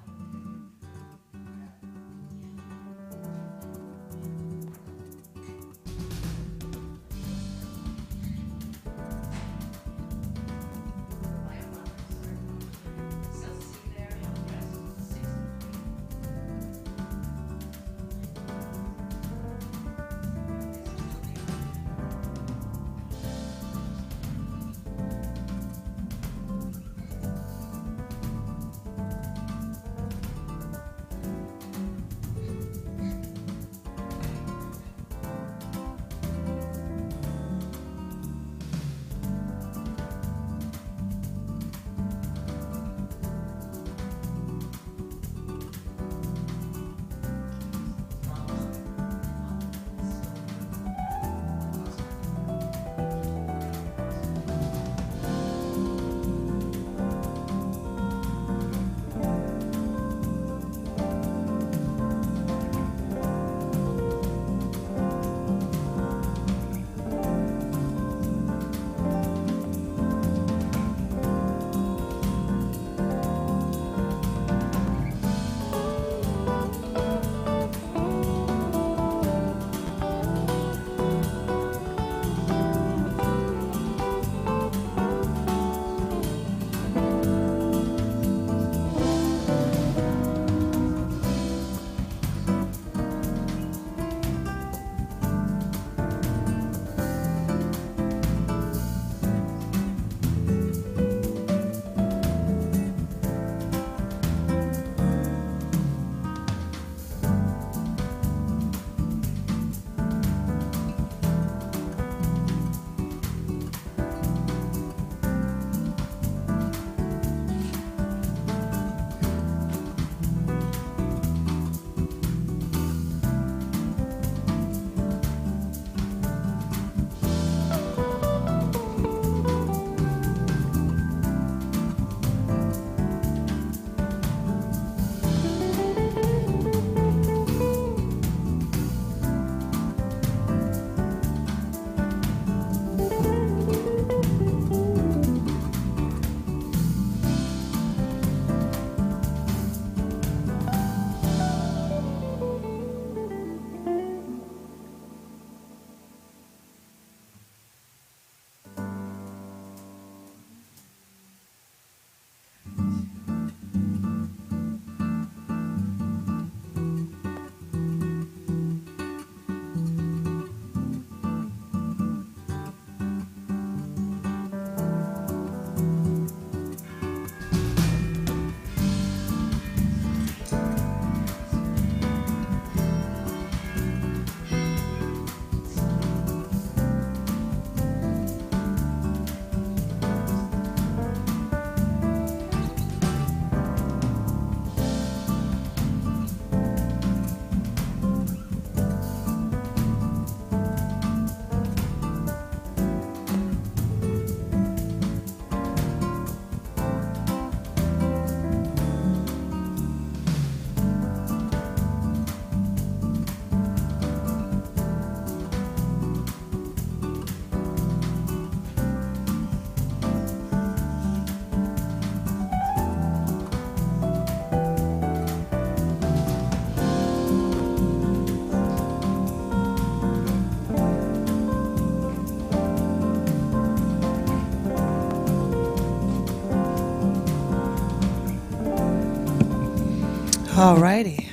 All righty.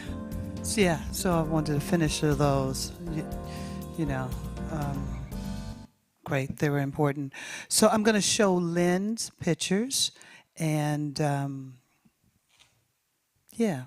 So yeah, so I wanted to finish those. You know, um, great. They were important. So I'm going to show Lynn's pictures, and yeah.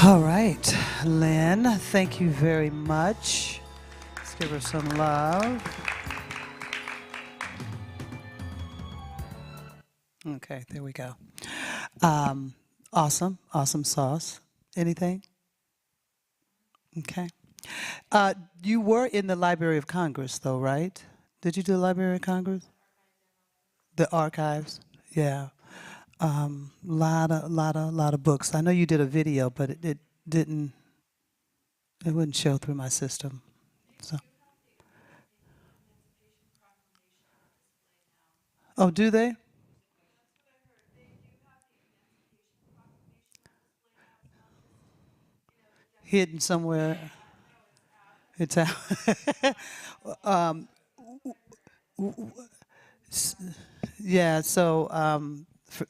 All right, Lynn, thank you very much. Let's give her some love. Okay, there we go. Awesome, awesome sauce. Anything? Okay. You were in the Library of Congress, though, right? Did you do the Library of Congress? The archives? Yeah. Lot of books. I know you did a video, but it didn't. It wouldn't show through my system. So. Oh, do they? Hidden somewhere. It's out. um, yeah. So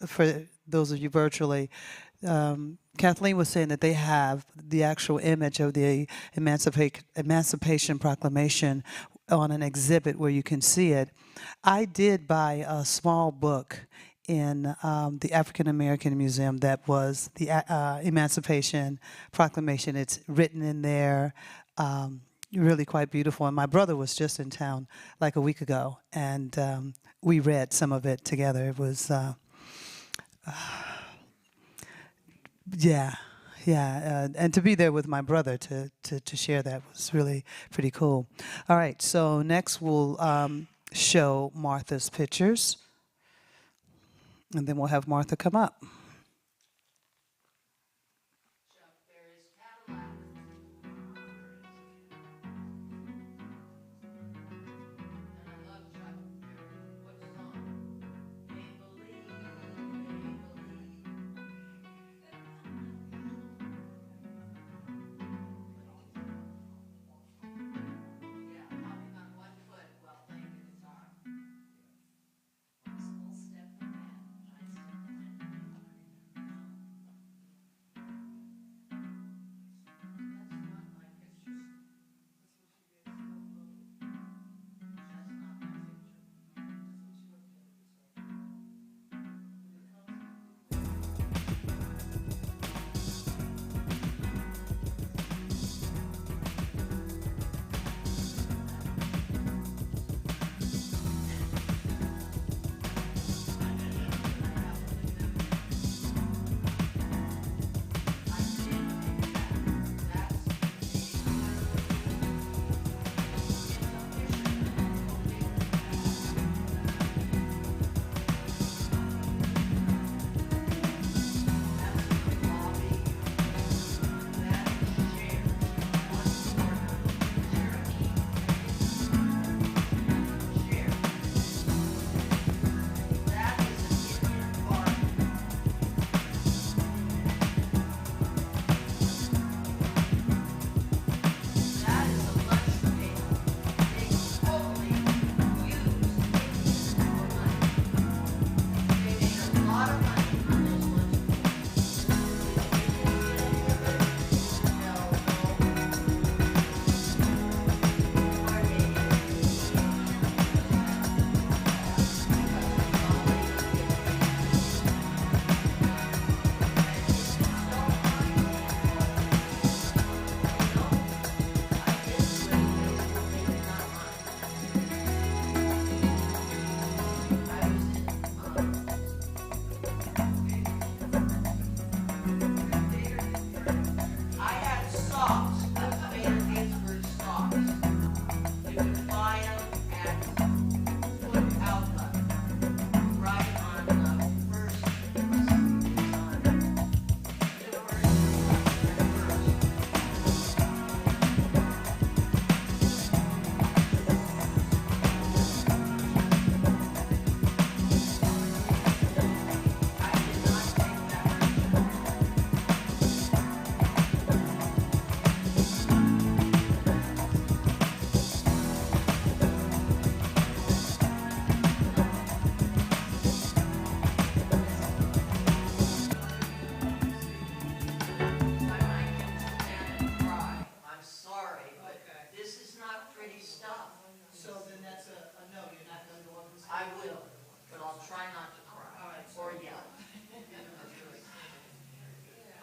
for those of you virtually, Kathleen was saying that they have the actual image of the Emancipation Proclamation on an exhibit where you can see it. I did buy a small book in the African American Museum that was the Emancipation Proclamation. It's written in there, really quite beautiful. And my brother was just in town like a week ago, and we read some of it together. It was, yeah. Yeah, and to be there with my brother to share that was really pretty cool. All right, so next we'll show Martha's pictures, and then we'll have Martha come up.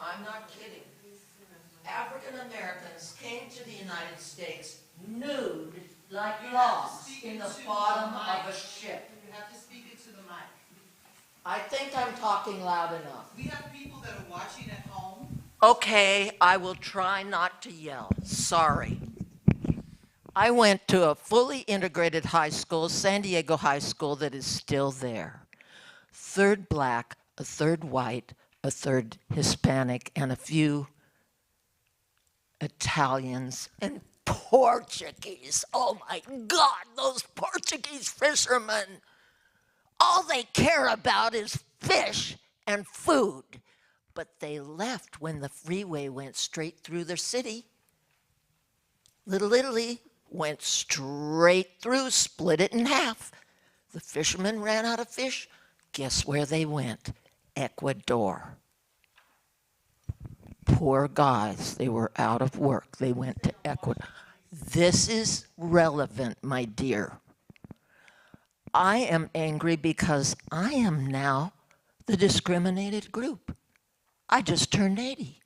I'm not kidding. African Americans came to the United States nude like logs in the bottom of a ship. You have to speak it to the mic. I think I'm talking loud enough. We have people that are watching at home. Okay, I will try not to yell. Sorry. I went to a fully integrated high school, San Diego High School, that is still there. Third black, a third white, a third Hispanic, and a few Italians and Portuguese. Oh my God, those Portuguese fishermen. All they care about is fish and food. But they left when the freeway went straight through their city. Little Italy went straight through, split it in half. The fishermen ran out of fish. Guess where they went? Ecuador. Poor guys, they were out of work. They went to Ecuador. This is relevant, my dear. I am angry because I am now the discriminated group. I just turned 80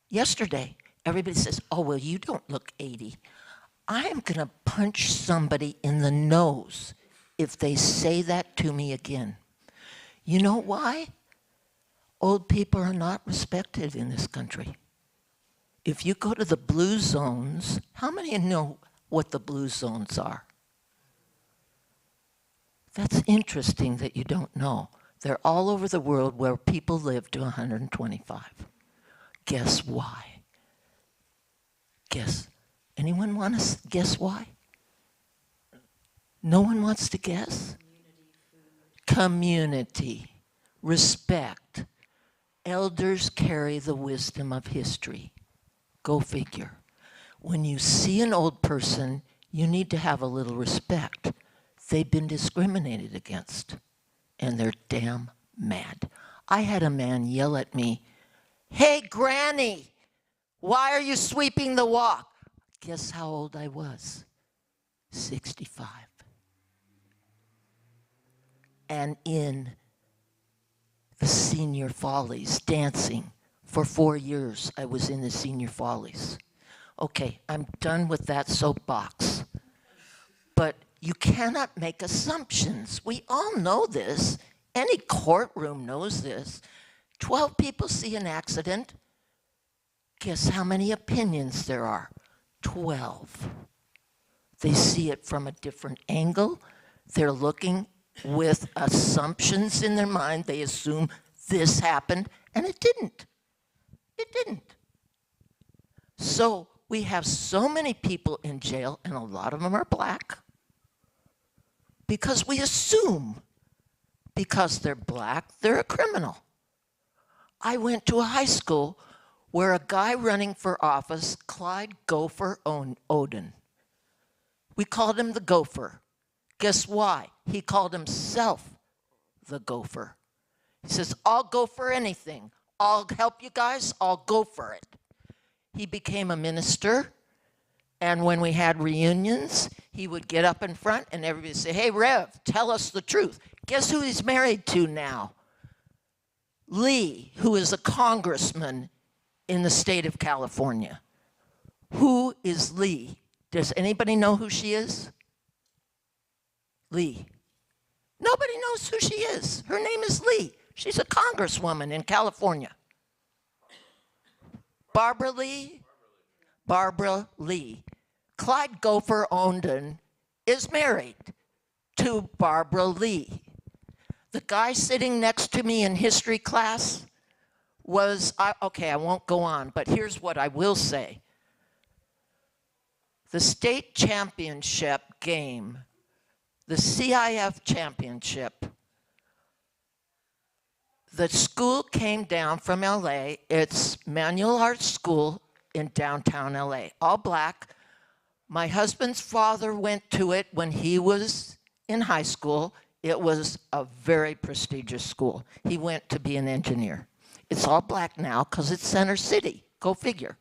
yesterday. Everybody says, oh, well, you don't look 80. I am going to punch somebody in the nose if they say that to me again. You know why? Old people are not respected in this country. If you go to the blue zones, how many know what the blue zones are? That's interesting that you don't know. They're all over the world where people live to 125. Guess why? Guess. Anyone want to guess why? No one wants to guess? Community, respect. Elders carry the wisdom of history. Go figure. When you see an old person, you need to have a little respect. They've been discriminated against, and they're damn mad. I had a man yell at me, "Hey, Granny, why are you sweeping the walk?" Guess how old I was? 65. And in the Senior Follies, dancing. For 4 years, I was in the Senior Follies. Okay, I'm done with that soapbox. But you cannot make assumptions. We all know this. Any courtroom knows this. 12 people see an accident. Guess how many opinions there are? 12. They see it from a different angle. They're looking with assumptions in their mind. They assume this happened, and it didn't. It didn't. So we have so many people in jail, and a lot of them are black, because we assume because they're black, they're a criminal. I went to a high school where a guy running for office, Clyde Gopher Oden, we called him the Gopher. Guess why? He called himself the Gopher. He says, I'll go for anything. I'll help you guys. I'll go for it. He became a minister. And when we had reunions, he would get up in front and everybody would say, hey, Rev, tell us the truth. Guess who he's married to now? Lee, who is a congressman in the state of California. Who is Lee? Does anybody know who she is? Lee. Nobody knows who she is. Her name is Lee. She's a congresswoman in California. Barbara Lee? Barbara Lee. Clyde Gopher Oden is married to Barbara Lee. The guy sitting next to me in history class was, okay, I won't go on, but here's what I will say. The state championship game, the CIF championship, the school came down from LA. It's Manual Arts School in downtown LA, all black. My husband's father went to it when he was in high school. It was a very prestigious school. He went to be an engineer. It's all black now because it's Center City. Go figure.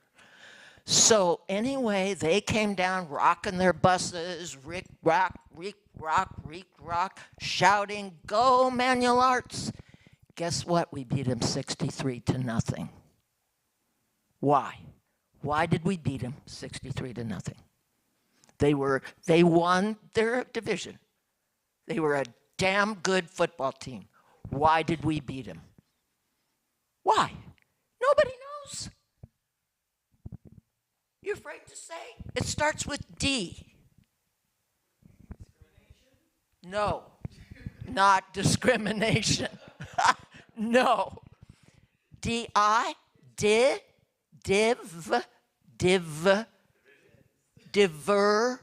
So anyway, they came down rocking their buses, Rick rock, Rick rock, Rick rock, shouting, go Manual Arts. Guess what? We beat them 63-0. Why? Why did we beat them 63-0? They won their division. They were a damn good football team. Why did we beat them? Why? Nobody knows. You're afraid to say? It starts with D. No, not discrimination. No. D-I, div, diver. Bingo!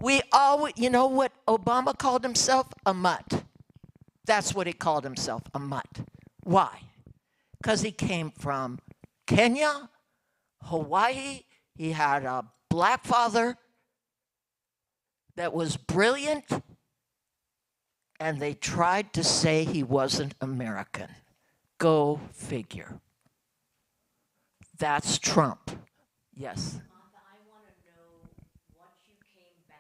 We always, you know what Obama called himself? A mutt. That's what he called himself, a mutt. Why? Because he came from Kenya, Hawaii. He had a black father that was brilliant, and they tried to say he wasn't American. Go figure. That's Trump. Yes. Martha, I want to know what you came back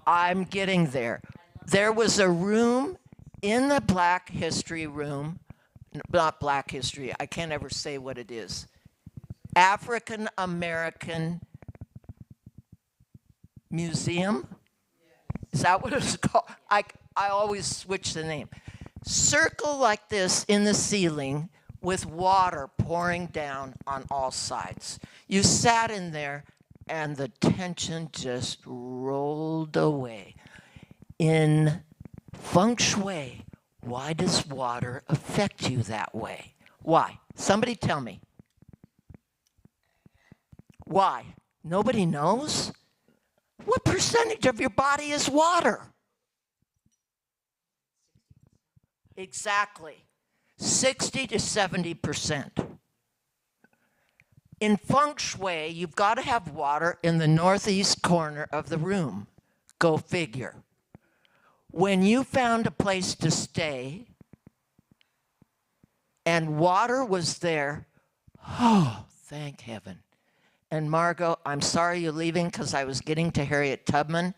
I'm getting there. There was a room in the Black History room, not Black History, I can't ever say what it is. African American Museum? Is that what it's called? I always switch the name. Circle like this in the ceiling with water pouring down on all sides. You sat in there and the tension just rolled away. In feng shui, why does water affect you that way? Why? Somebody tell me. Why? Nobody knows? What percentage of your body is water? Exactly. 60 to 70%. In feng shui, you've got to have water in the northeast corner of the room. Go figure. When you found a place to stay and water was there, oh, thank heaven. And Margot, I'm sorry you're leaving because I was getting to Harriet Tubman.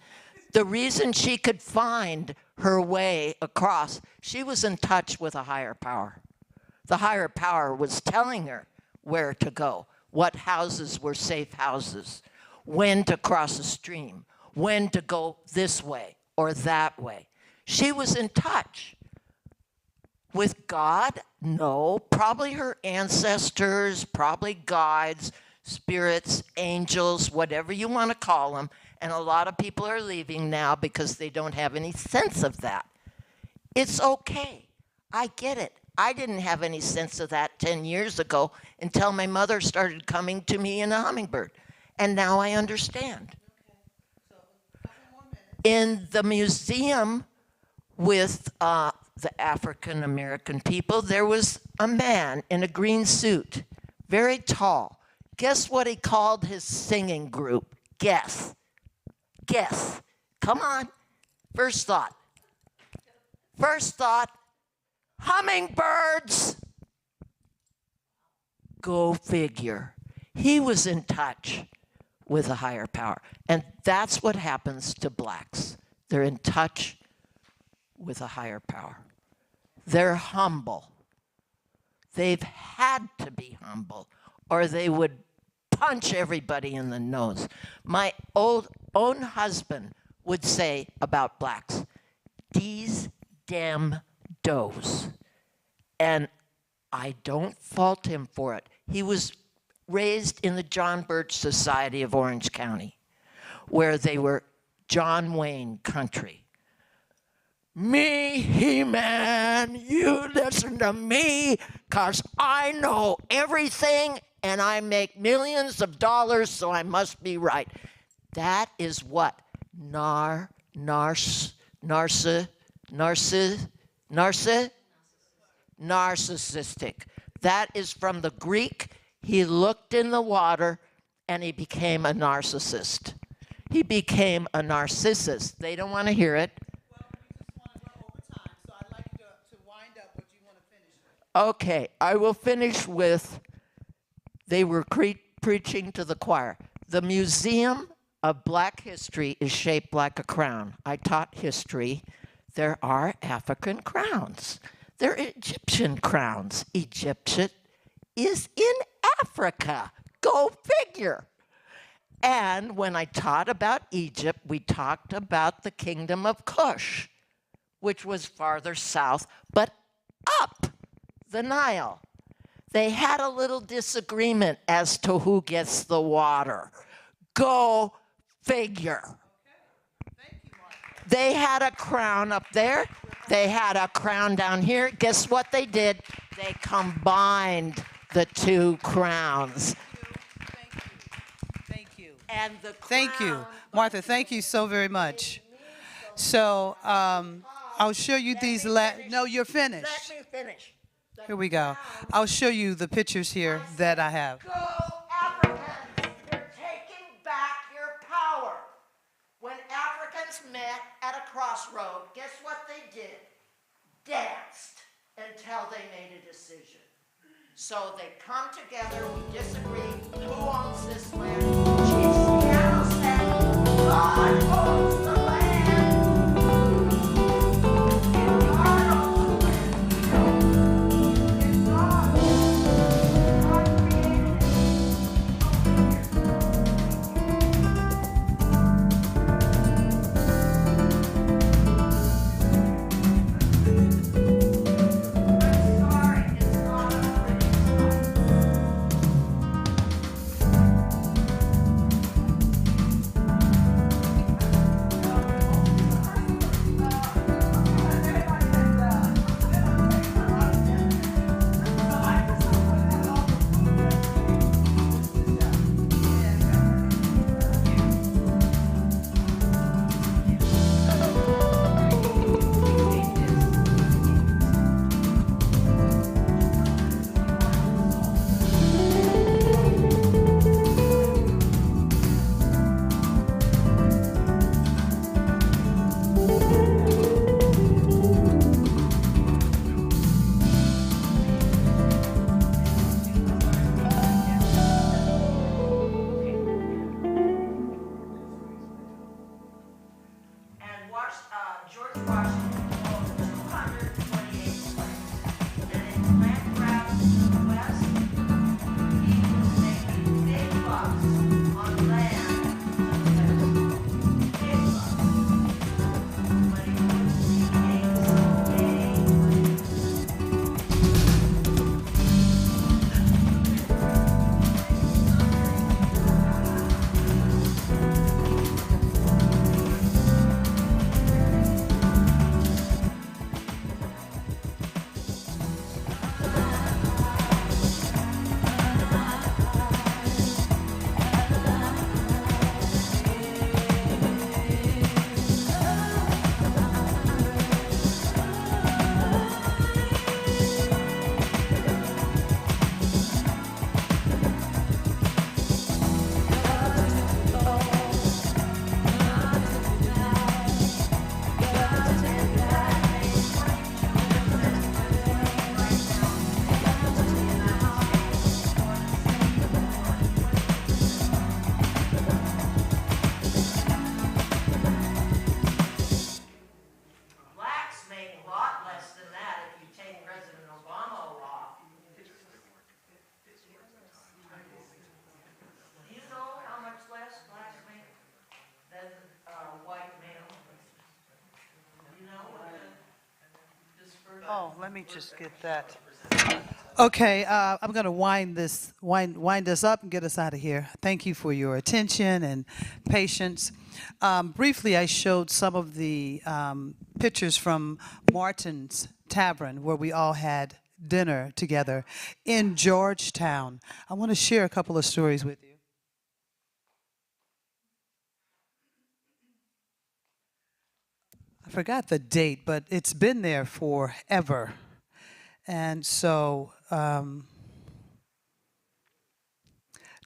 The reason she could find her way across, she was in touch with a higher power. The higher power was telling her where to go, what houses were safe houses, when to cross a stream, when to go this way or that way. She was in touch with God. No, probably her ancestors, probably guides, spirits, angels, whatever you want to call them. And a lot of people are leaving now because they don't have any sense of that. It's okay. I get it. I didn't have any sense of that 10 years ago until my mother started coming to me in a hummingbird. And now I understand. In the museum with the African American people, there was a man in a green suit, very tall. Guess what he called his singing group? Guess. Guess. Come on. First thought. First thought. Hummingbirds. Go figure. He was in touch with a higher power. And that's what happens to blacks. They're in touch with a higher power. They're humble. They've had to be humble, or they would punch everybody in the nose. My own husband would say about blacks, these damn does. And I don't fault him for it. He was raised in the John Birch Society of Orange County, where they were John Wayne country. Me, He-Man, you listen to me, 'cause I know everything and I make millions of dollars, so I must be right. That is what narcissistic. That is from the Greek. He looked in the water and he became a narcissist. He became a narcissist. They don't want to hear it. Well, we just want to run over time, so I'd like you to wind up what you want to finish with. Okay, I will finish with, they were preaching to the choir. The Museum of Black History is shaped like a crown. I taught history. There are African crowns. There are Egyptian crowns. Egyptian is in Africa. Go figure. And when I taught about Egypt, we talked about the kingdom of Cush, which was farther south, but up the Nile. They had a little disagreement as to who gets the water. Go figure. They had a crown up there. They had a crown down here. Guess what they did? They combined the two crowns. Thank you. And the Thank you. crown- Martha, thank you so very much. So I'll show you these. No, you're finished. Let me finish. Here we go. I'll show you the pictures here that I have. Go Africans! You're taking back your power. When Africans met at a crossroad, guess what they did? Danced until they made a decision. So they come together, we disagree, who owns this land? Chief Seattle said, God owns the land. Oh, let me just get that. Okay, I'm going to wind this up and get us out of here. Thank you for your attention and patience. Briefly, I showed some of the pictures from Martin's Tavern, where we all had dinner together in Georgetown. I want to share a couple of stories with you. I forgot the date, but it's been there forever. And so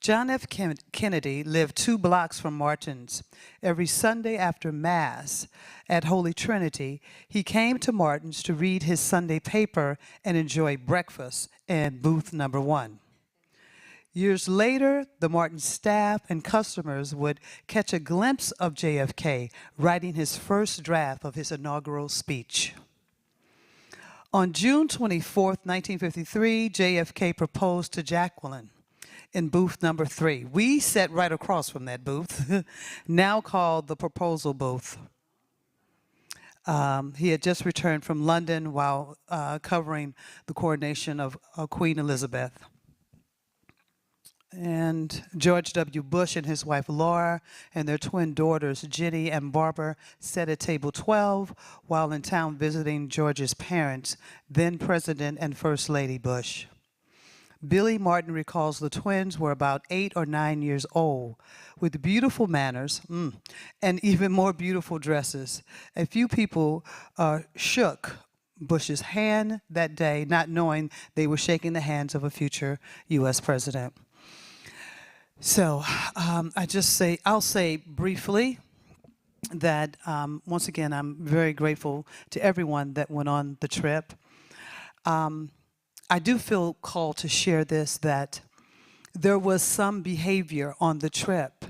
John F. Kennedy lived 2 blocks from Martin's. Every Sunday after Mass at Holy Trinity, he came to Martin's to read his Sunday paper and enjoy breakfast in booth number 1. Years later, the Martin staff and customers would catch a glimpse of JFK writing his first draft of his inaugural speech. On June 24, 1953, JFK proposed to Jacqueline in booth number 3. We sat right across from that booth, now called the proposal booth. He had just returned from London while covering the coronation of Queen Elizabeth. And George W. Bush and his wife Laura and their twin daughters Jenny and Barbara sat at table 12 while in town visiting George's parents, then President and First Lady Bush. Billy Martin recalls the twins were about 8 or 9 years old, with beautiful manners and even more beautiful dresses. A few people shook Bush's hand that day, not knowing they were shaking the hands of a future U.S. president. So I'll say briefly that once again, I'm very grateful to everyone that went on the trip. I do feel called to share this, that there was some behavior on the trip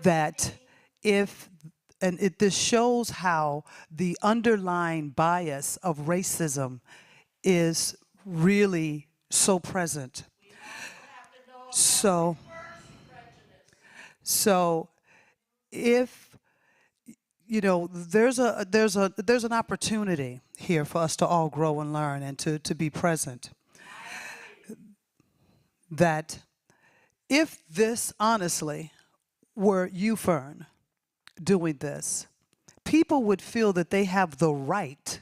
that this shows how the underlying bias of racism is really so present. So if there's an opportunity here for us to all grow and learn and to be present. That if this honestly were you, Fern, doing this, people would feel that they have the right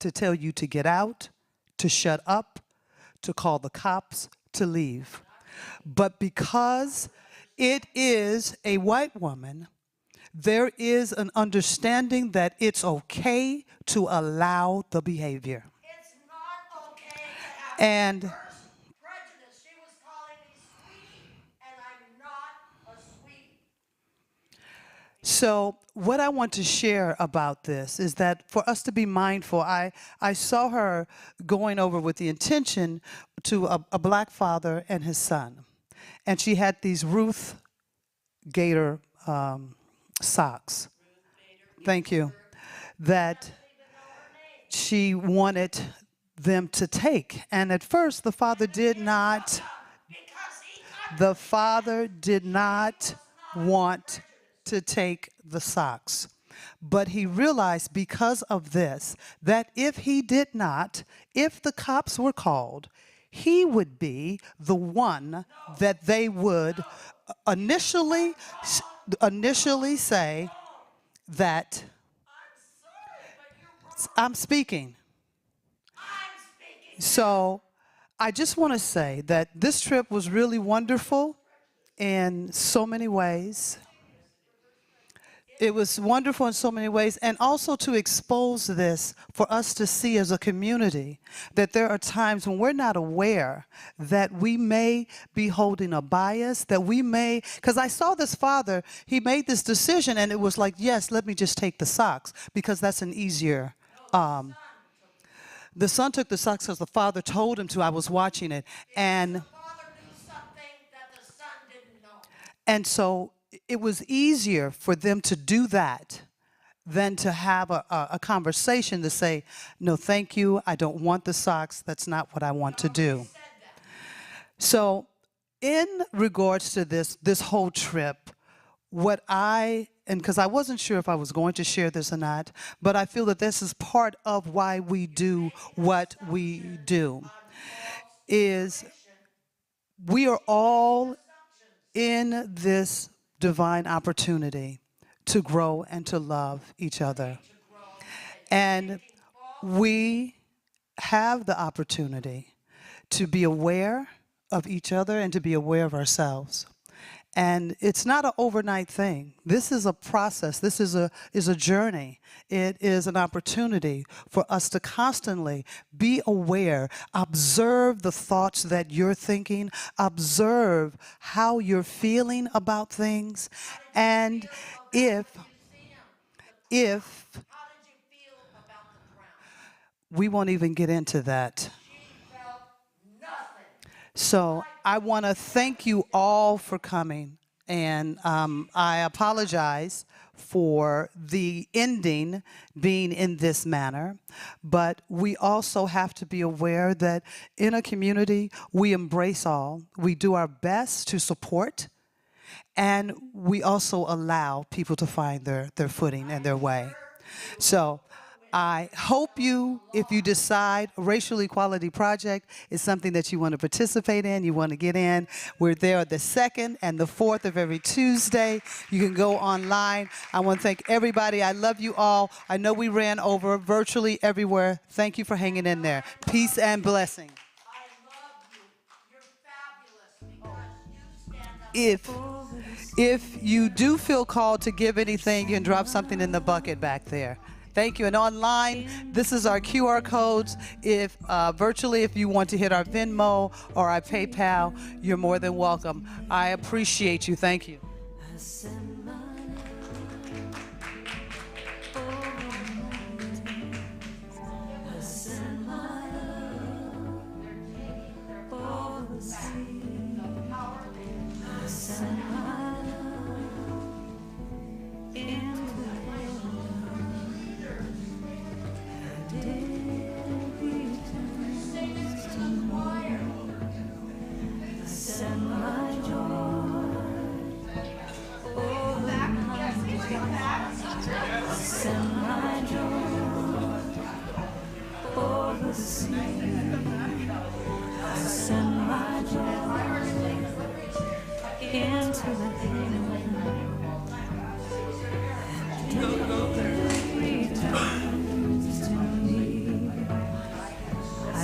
to tell you to get out, to shut up, to call the cops, to leave. But because it is a white woman, there is an understanding that it's okay to allow the behavior. It's not okay to have And prejudice. She was calling me sweetie, and I'm not a sweetie. so what I want to share about this is that for us to be mindful, I saw her going over with the intention to a black father and his son. And she had these Ruth Gator socks. Thank you. That she wanted them to take. And at first, the father did not want to take the socks. But he realized because of this, that if he did not, if the cops were called, he would be the one that they would initially say that I'm speaking. So I just want to say that this trip was really wonderful in so many ways. It was wonderful in so many ways, and also to expose this for us to see as a community that there are times when we're not aware that we may be holding a bias, that we may, because I saw this father, he made this decision and it was like, yes, let me just take the socks because that's an easier. The son took the socks because the father told him to. I was watching it. And The father knew something that the son didn't know. And so it was easier for them to do that than to have a conversation to say, no, thank you, I don't want the socks, that's not what I want to do. So in regards to this whole trip, and because I wasn't sure if I was going to share this or not, but I feel that this is part of why we do what we do, is we are all in this divine opportunity to grow and to love each other. And we have the opportunity to be aware of each other and to be aware of ourselves. And it's not an overnight thing. This is a process. This is a journey. It is an opportunity for us to constantly be aware, observe the thoughts that you're thinking, observe how you're feeling about things, and if we won't even get into that. So I want to thank you all for coming, and I apologize for the ending being in this manner, but we also have to be aware that in a community, we embrace all, we do our best to support, and we also allow people to find their footing and their way. So I hope if you decide Racial Equality Project is something that you want to participate in, you want to get in, we're there the 2nd and the 4th of every Tuesday. You can go online. I want to thank everybody. I love you all. I know we ran over virtually everywhere. Thank you for hanging in there. Peace and blessing. If you do feel called to give anything, you can drop something in the bucket back there. Thank you. And online, this is our QR codes. If virtually, if you want to hit our Venmo or our PayPal, you're more than welcome. I appreciate you. Thank you.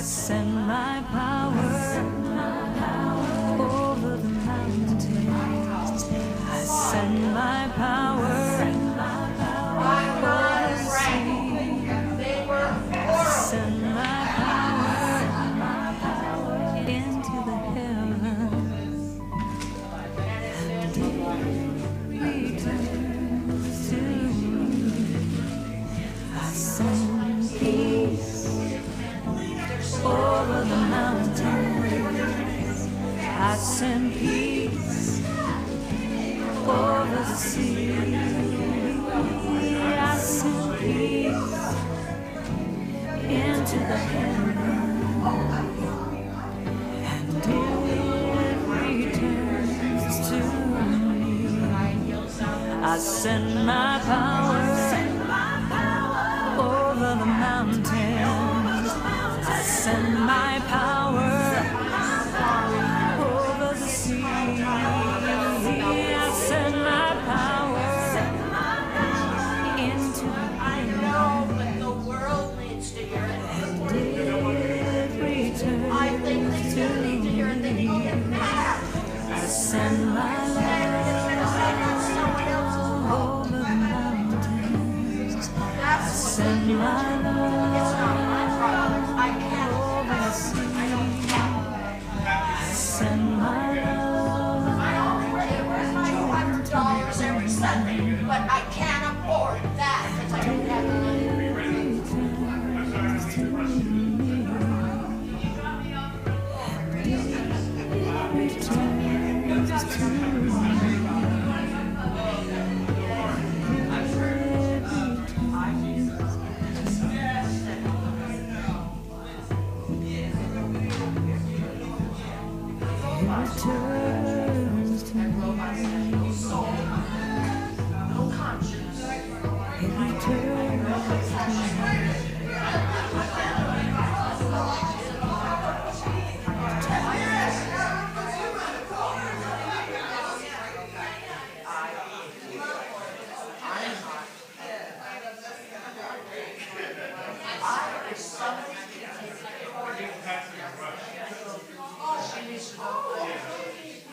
Send my power over the mountains. I send my power over the sea. I send my power into the heavens, and it returns to me. I send peace over the mountains. I send peace over the sea. I send peace into the heavens, and it returns to me. I send my power over the mountains. I send my power over the sea. I send my power into the I know, but the world needs to hear it. And it returns I think they do need to hear it. They need to get mad. I send my love over the mountains. I send my love. It's not my problem. I can't I send my love. I only pay $200 every Sunday, but I can't afford that because I don't have the money. Returns to me.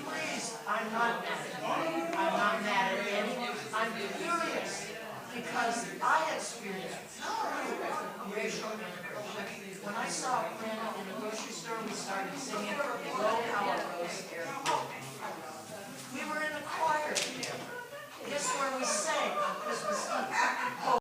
Please, I'm not mad at you. I'm not mad at any. I'm curious because I experienced racial integration